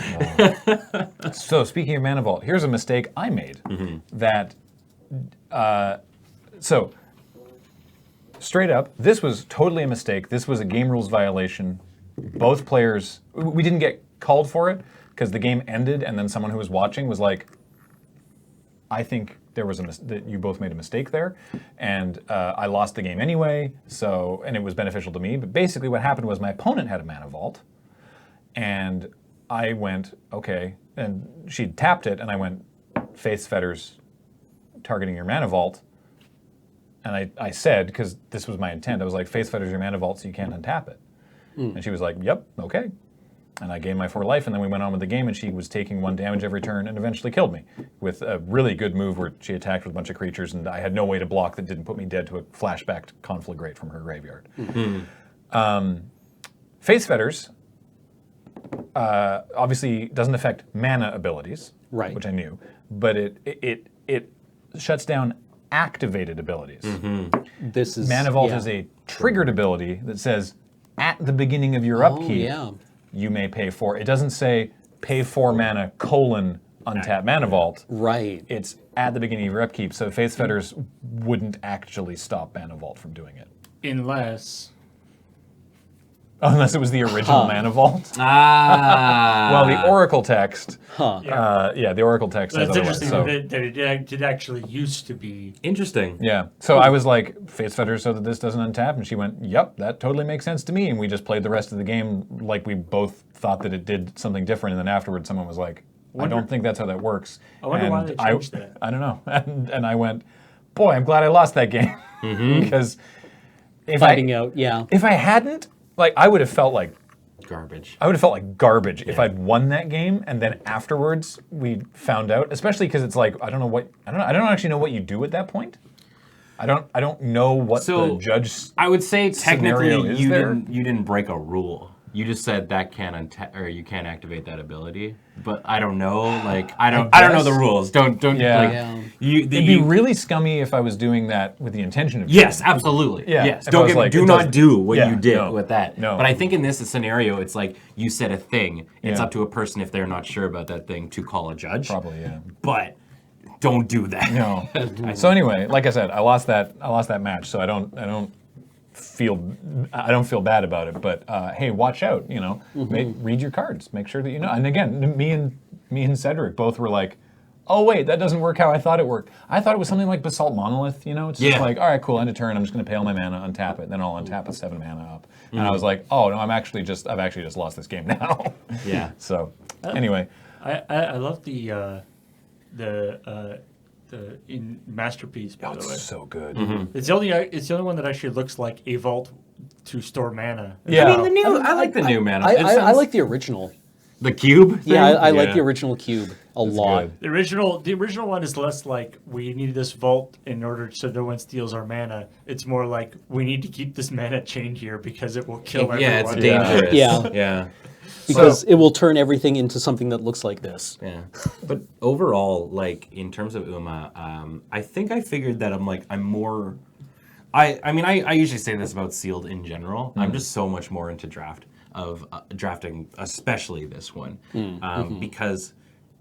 So speaking of Mana Vault, here's a mistake I made. That, so straight up, this was totally a mistake. This was a game rules violation. Both players, we didn't get called for it because the game ended, and then someone who was watching was like, "I think there was that you both made a mistake there," and I lost the game anyway. So, and it was beneficial to me. But basically, what happened was my opponent had a Mana Vault, and I went, okay, and she tapped it, and I went, Faith's Fetters, targeting your Mana Vault. And I said, because this was my intent, I was like, Faith's Fetters your Mana Vault, so you can't untap it. And she was like, yep, okay. And I gained my 4 life, and then we went on with the game, and she was taking 1 damage every turn and eventually killed me with a really good move where she attacked with a bunch of creatures, and I had no way to block that didn't put me dead to a flashbacked Conflagrate from her graveyard. Faith's Fetters obviously doesn't affect mana abilities, Right. which I knew, but it shuts down activated abilities. This is Mana Vault yeah. is a triggered ability that says at the beginning of your upkeep, yeah. you may pay 4. It doesn't say pay 4 mana untap Mana Vault. Right. It's at the beginning of your upkeep, so Faith's Fetters wouldn't actually stop Mana Vault from doing it. Unless it was the original Mana Vault. Well, the Oracle text. The Oracle text says That's otherwise. interesting So, that it did actually used to be. Interesting. yeah. So I was like, Faith's Fetters so that this doesn't untap, and she went, yep, that totally makes sense to me. And we just played the rest of the game like we both thought that it did something different. And then afterwards, someone was like, I don't think that's how that works. I wonder why And they changed that. I don't know. And I went, boy, I'm glad I lost that game because if Fighting out, yeah. if I hadn't, like, I would have felt like Garbage. garbage if I'd won that game and then afterwards we found out, especially because it's like I don't actually know what you do at that point. I don't know what the judge. I would say scenario technically is you there. didn't break a rule. You just said that you can't activate that ability. But I don't know. Like I don't know the rules. Don't Yeah. like Yeah. It'd be really scummy if I was doing that with the intention of. Yes, absolutely. Yeah, Yes. if I Don't was get me. like, Do it not doesn't- do what yeah, you did no, with that. no. But I think in this scenario, it's like you said a thing. It's Yeah. up to a person if they're not sure about that thing to call a judge. Probably, yeah. But don't do that. No. So anyway, like I said, I lost that match, so I don't feel bad about it. But hey, watch out. You know, read your cards. Make sure that you know. And again, me and Cedric both were like, oh wait, that doesn't work how I thought it worked. I thought it was something like Basalt Monolith. You know, it's just like, all right, cool. End of turn. I'm just going to pay all my mana, untap it, then I'll untap with 7 mana up. And I was like, oh no, I've actually just lost this game now. Yeah. So anyway, I love the in Masterpiece, by the way. it's so good. It's the only one that actually looks like a vault to store mana. Yeah. I mean, I like the new mana. I like the original. the cube. Yeah, I like Yeah. the original cube a lot. good. The original one is less like we need this vault in order so no one steals our mana. It's more like we need to keep this mana chained here because it will kill everyone. Yeah, it's dangerous. Yeah. Yeah. Because it will turn everything into something that looks like this. Yeah, but overall, like in terms of Uma, I think I figured that I'm more. I mean, I usually say this about Sealed in general. I'm just so much more into drafting, especially this one, because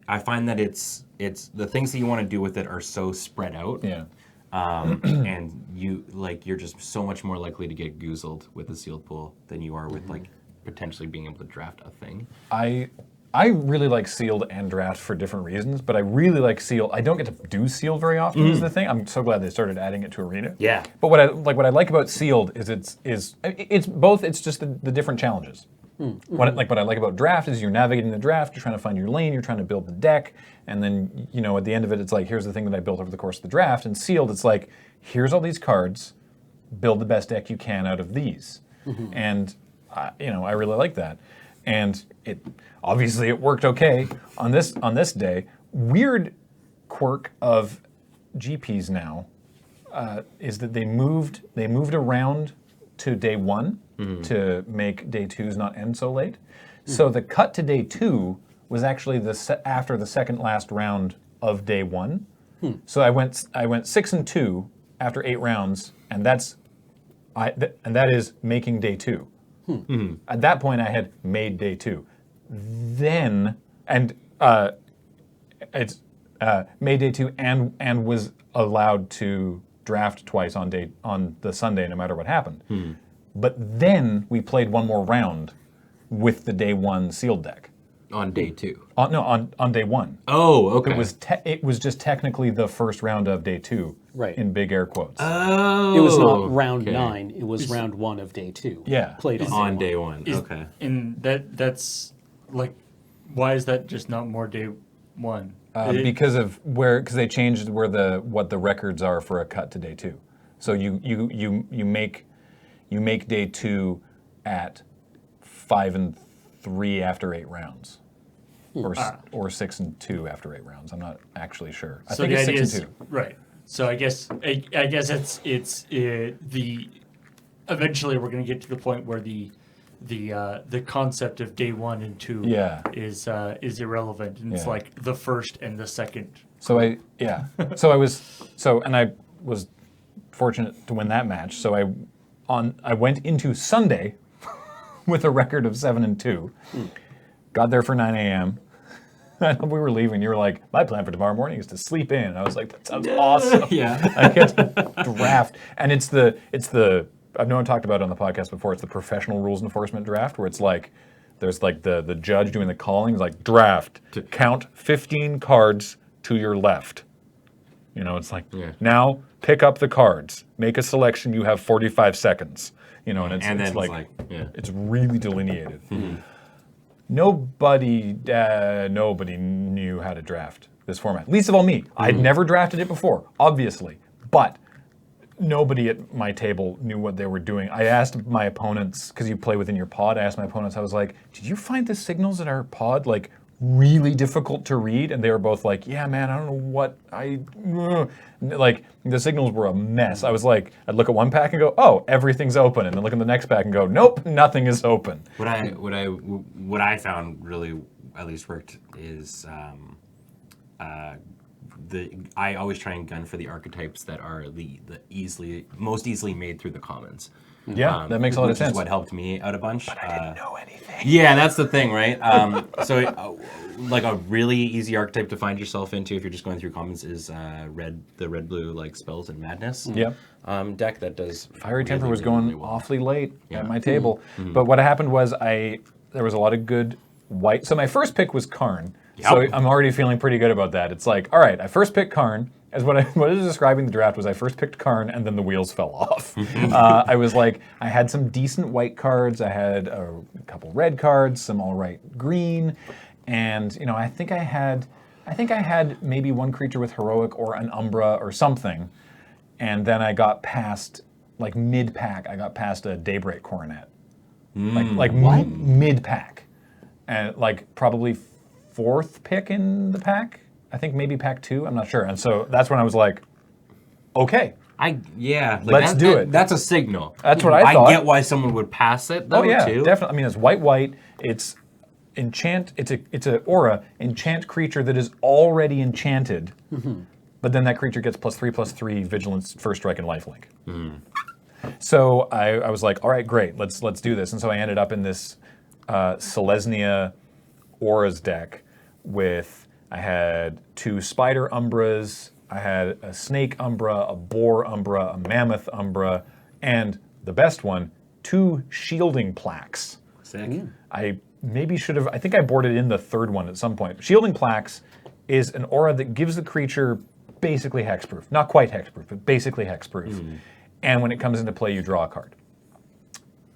I find that it's the things that you want to do with it are so spread out. Yeah. And you're just so much more likely to get goozled with a sealed pool than you are with like potentially being able to draft a thing. I I really like sealed and draft for different reasons, but I really like sealed. I don't get to do sealed very often is the thing. I'm so glad they started adding it to Arena. Yeah. But what I like about sealed is it's both. It's just the different challenges. What I like about draft is you're navigating the draft, you're trying to find your lane, you're trying to build the deck, and then at the end of it, it's like, here's the thing that I built over the course of the draft. And sealed, it's like, here's all these cards, build the best deck you can out of these. And I really like that. And it obviously it worked okay on this day. Weird quirk of GPs now is that they moved around to day 1 to make day 2's not end so late. So the cut to day 2 was actually after the second last round of day 1. So I went 6-2 after 8 rounds, and that is making day 2. At that point, I had made day 2. Then it's made day 2 and was allowed to draft twice on the Sunday, no matter what happened. But then we played one more round with the day 1 sealed deck. On day 2. On day 1. Oh, okay. It was just technically the first round of day 2. Right. In big air quotes. Oh. It was not round okay. 9. It was round 1 of day 2. Yeah. Played On day 1. Okay. And that's like, why is that just not more day 1? Because they changed what the records are for a cut to day 2. So you make day 2 at 5-3 after 8 rounds, or 6-2 after 8 rounds. I'm not actually sure. I think it's 6-2. Right. So I guess it's the eventually we're going to get to the point where the concept of day 1 and 2 is irrelevant, and it's like the first and the second. So I was fortunate to win that match. So I went into Sunday with a record of 7-2. Got there for 9 a.m. We were leaving. You were like, my plan for tomorrow morning is to sleep in. I was like, that sounds awesome. Yeah. I get to draft, and it's the I've known talked about it on the podcast before. It's the professional rules enforcement draft, where it's like there's like the judge doing the calling is like draft to count 15 cards to your left. It's like now pick up the cards, make a selection. You have 45 seconds. And it's like it's really delineated. Nobody knew how to draft this format. Least of all me. I'd never drafted it before, obviously, but nobody at my table knew what they were doing. I asked my opponents, because you play within your pod, I asked my opponents, I was like, did you find the signals in our pod like really difficult to read? And they were both like, yeah, man, I don't know what like the signals were a mess. I was like, I'd look at one pack and go, oh, everything's open, and then look at the next pack and go, nope, nothing is open. What I found really at least worked is I always try and gun for the archetypes that are the most easily made through the commons. Yeah, that makes a lot of sense. Which is what helped me out a bunch. But I didn't know anything. Yeah, that's the thing, right? Like a really easy archetype to find yourself into if you're just going through commons is the red-blue like spells and madness. Yep. Deck that does. Fiery Temper was really, going really well. awfully late at my table, but what happened was there was a lot of good white. So my first pick was Karn. Yep. So I'm already feeling pretty good about that. It's like, all right, I first picked Karn. As what I was describing the draft was I first picked Karn and then the wheels fell off. I was like, I had some decent white cards. I had a couple red cards, some all right green, and I think I had maybe one creature with heroic or an Umbra or something, and then I got past like mid pack. I got past a Daybreak Coronet, mid pack, and like probably 4th pick in the pack. I think maybe pack 2. I'm not sure. And so that's when I was like, okay. Let's do it. That's a signal. That's what I thought. I get why someone would pass it though, too. Definitely. I mean, it's white. It's enchant. It's a aura enchant creature that is already enchanted, but then that creature gets +3/+3 vigilance, first strike, and lifelink. So I was like, all right, great. Let's do this. And so I ended up in this Selesnya auras deck with. I had 2 spider umbras, I had a snake umbra, a boar umbra, a mammoth umbra, and the best one, 2 shielding plaques. Sick. I maybe should have, I think I boarded in the third one at some point. Shielding Plaques is an aura that gives the creature basically hexproof. Not quite hexproof, but basically hexproof. And when it comes into play, you draw a card.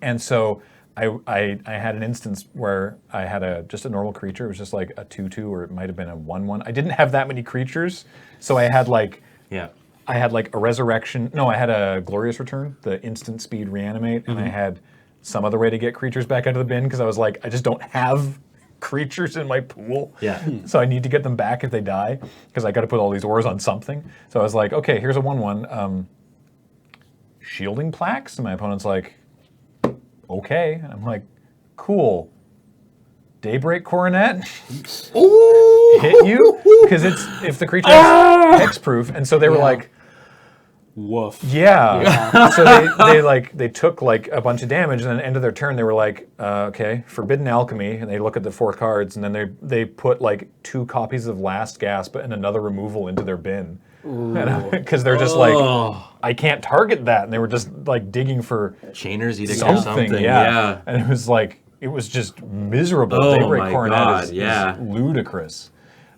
And so I had an instance where I had just a normal creature. It was just like a 2/2, or it might have been a 1/1. I didn't have that many creatures, so I had like a resurrection. No, I had a glorious return, the instant speed reanimate, and I had some other way to get creatures back out of the bin because I was like, I just don't have creatures in my pool. Yeah. So I need to get them back if they die because I got to put all these auras on something. So I was like, okay, here's a 1/1. Shielding Plaques, and my opponent's like, okay. And I'm like, cool. Daybreak Coronet hit you because if the creature is hexproof, and so they were like, woof. yeah. So they took like a bunch of damage, and then at the end of their turn they were like, okay, Forbidden Alchemy, and they look at the 4 cards, and then they put like 2 copies of Last Gasp and another removal into their bin. Because they're just like, I can't target that, and they were just like digging for Chainer's Edict something, or something. yeah. And it was like, it was just miserable. Oh Daybreak my Coronet God, is yeah. ludicrous.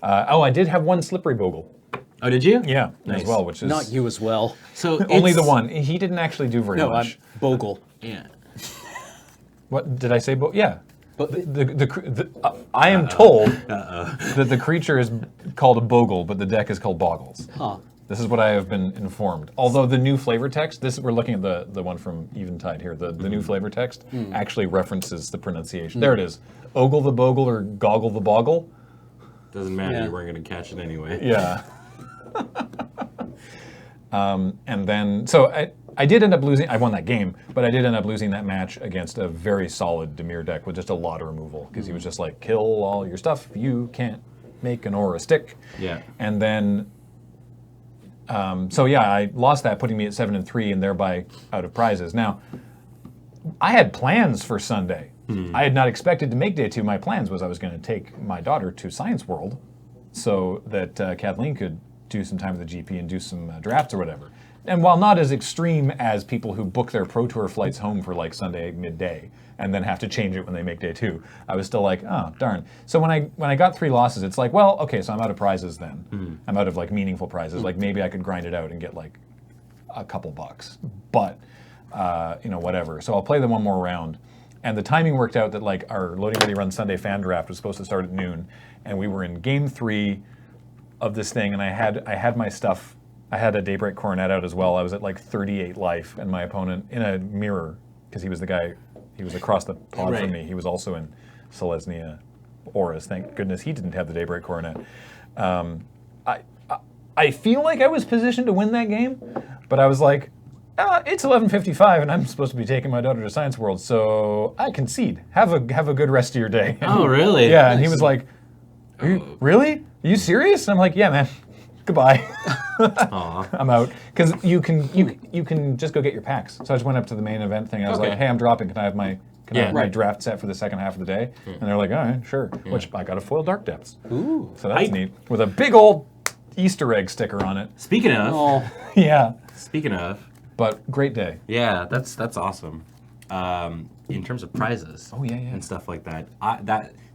I did have 1 Slippery Bogle. Oh, did you? Yeah, Nice. as well, which is Not you as well. So only the it's- one. He didn't actually do very No, much. I'm Bogle. Yeah. What did I say? Yeah. But I am told that the creature is called a Bogle, but the deck is called Boggles. Huh. This is what I have been informed. Although the new flavor text, we're looking at the one from Eventide here, the new flavor text actually references the pronunciation. There it is. Ogle the Bogle or Goggle the Boggle. Doesn't matter. Yeah. You weren't going to catch it anyway. Yeah. And then, so I did end up losing, I won that game, but I did end up losing that match against a very solid Dimir deck with just a lot of removal, because he was just like, kill all your stuff, you can't make an aura stick. Yeah. And then, so yeah, I lost that, putting me at 7-3 and thereby out of prizes. Now, I had plans for Sunday. I had not expected to make day 2. My plans was I was going to take my daughter to Science World so that Kathleen could do some time with the GP and do some drafts or whatever. And while not as extreme as people who book their Pro Tour flights home for like Sunday midday and then have to change it when they make day 2, I was still like, oh, darn. So when I got 3 losses, it's like, well, okay, so I'm out of prizes then. I'm out of like meaningful prizes. Like maybe I could grind it out and get like a couple bucks. But, whatever. So I'll play them one more round. And the timing worked out that like our Loading Ready Run Sunday fan draft was supposed to start at noon, and we were in game 3 of this thing, and I had my stuff. I had a Daybreak Coronet out as well. I was at like 38 life, and my opponent in a mirror, because he was the guy, he was across the pod from me. He was also in Selesnya Auras. Thank goodness he didn't have the Daybreak Coronet. I feel like I was positioned to win that game, but I was like, it's 11:55 and I'm supposed to be taking my daughter to Science World, so I concede. Have a good rest of your day. Oh, really? Yeah, and he was like, really? Are you serious? And I'm like, yeah, man. Goodbye. I'm out. Because you can just go get your packs. So I just went up to the main event thing. I was like, hey, I'm dropping. Can I have my my draft set for the second half of the day? And they're like, all right, sure. Which I got a foil Dark Depths. Ooh. So that's neat. With a big old Easter egg sticker on it. Speaking of, Yeah. But great day. Yeah, that's awesome. In terms of prizes, and stuff like that,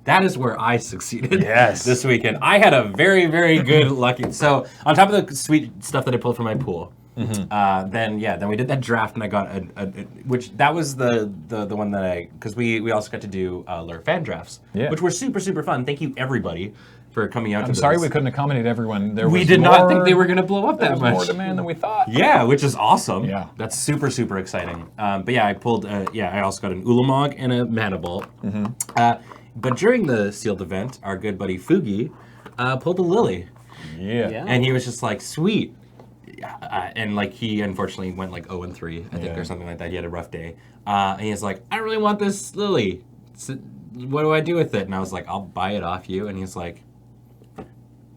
that is where I succeeded. Yes. This weekend, I had a very, very good lucky. So on top of the sweet stuff that I pulled from my pool, then we did that draft, and I got which that was the one that because we also got to do Lurk fan drafts, which were super, super fun. Thank you everybody for coming out. I'm sorry we couldn't accommodate everyone. We did not think they were going to blow up that much. More demand than we thought. Yeah, which is awesome. Yeah. That's super, super exciting. But yeah, I pulled, I also got an Ulamog and a Mana Bolt. But during the sealed event, our good buddy Fugi pulled a Lily. Yeah. And he was just like, sweet. And like he unfortunately went like 0-3, I think, or something like that. He had a rough day. And he's like, I really want this Lily. So what do I do with it? And I was like, I'll buy it off you. And he's like,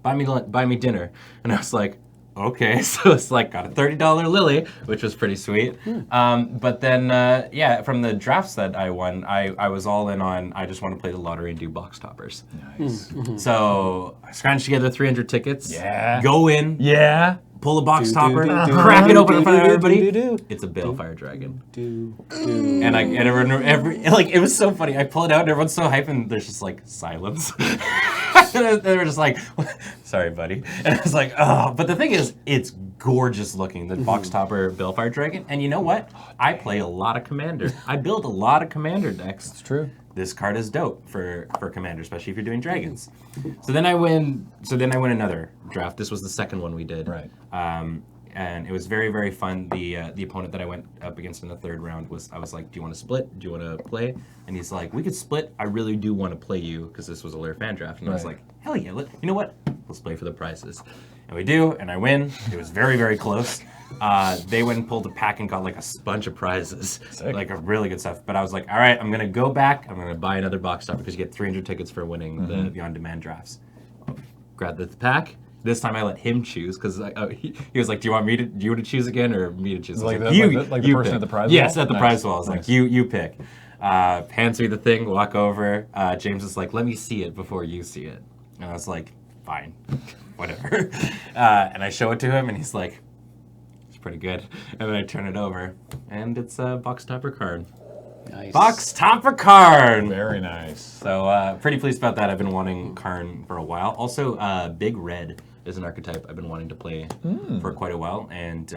buy me dinner. And I was like, okay. So it's like, got a $30 Lily, which was pretty sweet. But then, from the drafts that I won, I was all in on, I just want to play the lottery and do box toppers. Nice. So I scrounged together 300 tickets. Yeah. Go in. Yeah. pull a box Do, topper, do, do, crack do, it open do, in front of do, everybody. do, do, do. It's a balefire dragon. And And it was so funny. I pull it out and everyone's so hyped and there's just like silence. They were just like, sorry, buddy. And I was like, oh. But the thing is, it's gorgeous looking, the box topper balefire dragon. And you know what? I play a lot of Commander. I build a lot of Commander decks. It's true. This card is dope for Commander, especially if you're doing dragons. So then I win another draft. This was the second one we did. Right. And it was very, very fun. The opponent that I went up against in the third round I was like, do you want to split? Do you want to play? And he's like, we could split. I really do want to play you because this was a Lair fan draft. And I was Right. like, hell yeah, you know what? Let's play for the prizes. And we do, and I win. It was very, very close. They went and pulled a pack and got like a bunch of prizes, Sick. like a really good stuff. But I was like, all right, I'm gonna go back. I'm gonna buy another box top because you get 300 tickets for winning the on-demand drafts. Grabbed the pack. This time I let him choose because he was like, do you want to choose again or me to choose? I was Like the person pick. at the prize Yes, wall? at the Nice. prize wall. I was Nice. like, you pick. Hands me the thing, walk over. James is like, let me see it before you see it. And I was like, fine, whatever. And I show it to him and he's like, it's pretty good. And then I turn it over and it's a box topper card. Nice. Box topper card! Very nice. So pretty pleased about that. I've been wanting Karn for a while. Also, Big Red is an archetype I've been wanting to play for quite a while. And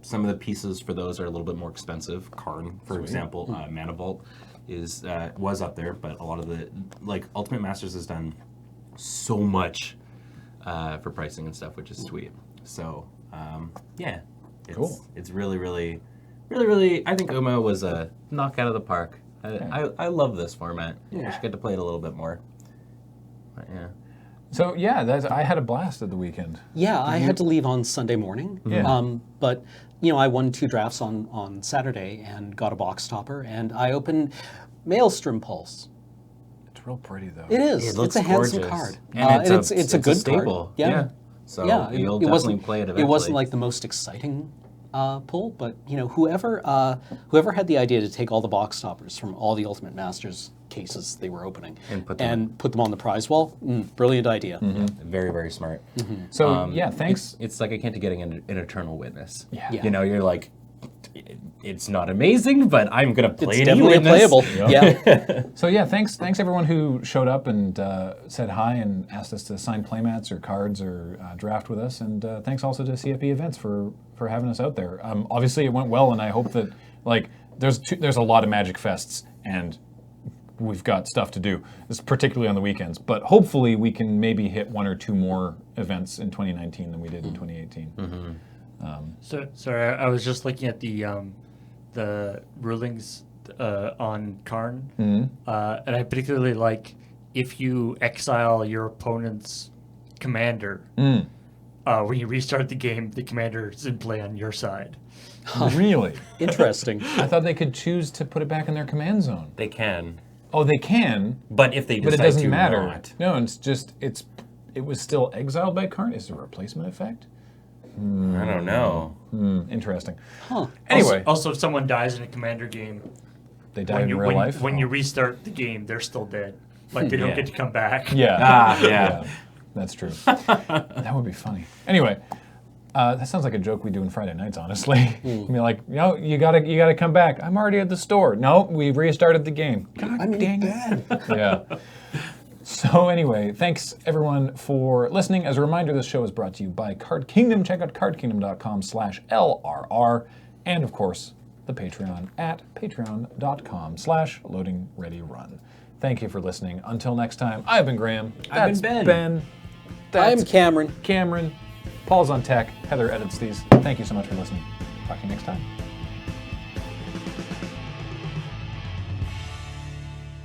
some of the pieces for those are a little bit more expensive. Karn, for example, Mana Vault was up there, but a lot of the, like, Ultimate Masters has done so much for pricing and stuff, which is sweet. So, yeah. Cool. It's really, really, really, really, I think Uma was a knock out of the park. I love this format. Yeah. I should get to play it a little bit more. But yeah. So yeah, I had a blast at the weekend. Yeah, I had to leave on Sunday morning. Yeah. But I won 2 drafts on Saturday and got a box topper, and I opened Maelstrom Pulse. It's real pretty though. It is. It looks It's a handsome gorgeous. card. And it's a good staple. card. Yeah. So Yeah, you'll it definitely wasn't, play it eventually. It wasn't like the most exciting pull, but whoever had the idea to take all the box toppers from all the Ultimate Masters cases they were opening And put them on the prize wall, brilliant idea. Very, very smart. So yeah, thanks. It's like akin to getting an Eternal Witness. Yeah. Yeah. You're like, it's not amazing, but I'm gonna play It's any definitely witness. playable. Yeah. So yeah, thanks everyone who showed up and said hi and asked us to sign playmats or cards or draft with us, and thanks also to CFB Events for having us out there. Obviously it went well, and I hope that there's a lot of Magic Fests, and we've got stuff to do, particularly on the weekends. But hopefully we can maybe hit 1 or 2 more events in 2019 than we did in 2018. So sorry, I was just looking at the rulings on Karn, and I particularly like if you exile your opponent's commander. When you restart the game, the commander is in play on your side. Really? Interesting. I thought they could choose to put it back in their command zone. They can, Oh, they can, but if they but decide it doesn't to matter. not, No, it was still exiled by Karn. Is there a replacement effect? I don't know. Interesting. Huh. Anyway, Also, if someone dies in a commander game, they died in real life. when you restart the game, they're still dead. Like they don't Yeah. get to come back. Yeah. Yeah. That's true. That would be funny. Anyway, that sounds like a joke we do on Friday nights, honestly. Be like, you gotta come back. I'm already at the store. No, we restarted the game. God dang it. Yeah. So anyway, thanks everyone for listening. As a reminder, this show is brought to you by Card Kingdom. Check out cardkingdom.com/LRR. And of course, the Patreon at patreon.com/LoadingReadyRun. Thank you for listening. Until next time, I've been Graham. I've been Ben. Ben. That's I'm Cameron. Cameron. Paul's on tech. Heather edits these. Thank you so much for listening. Talk to you next time.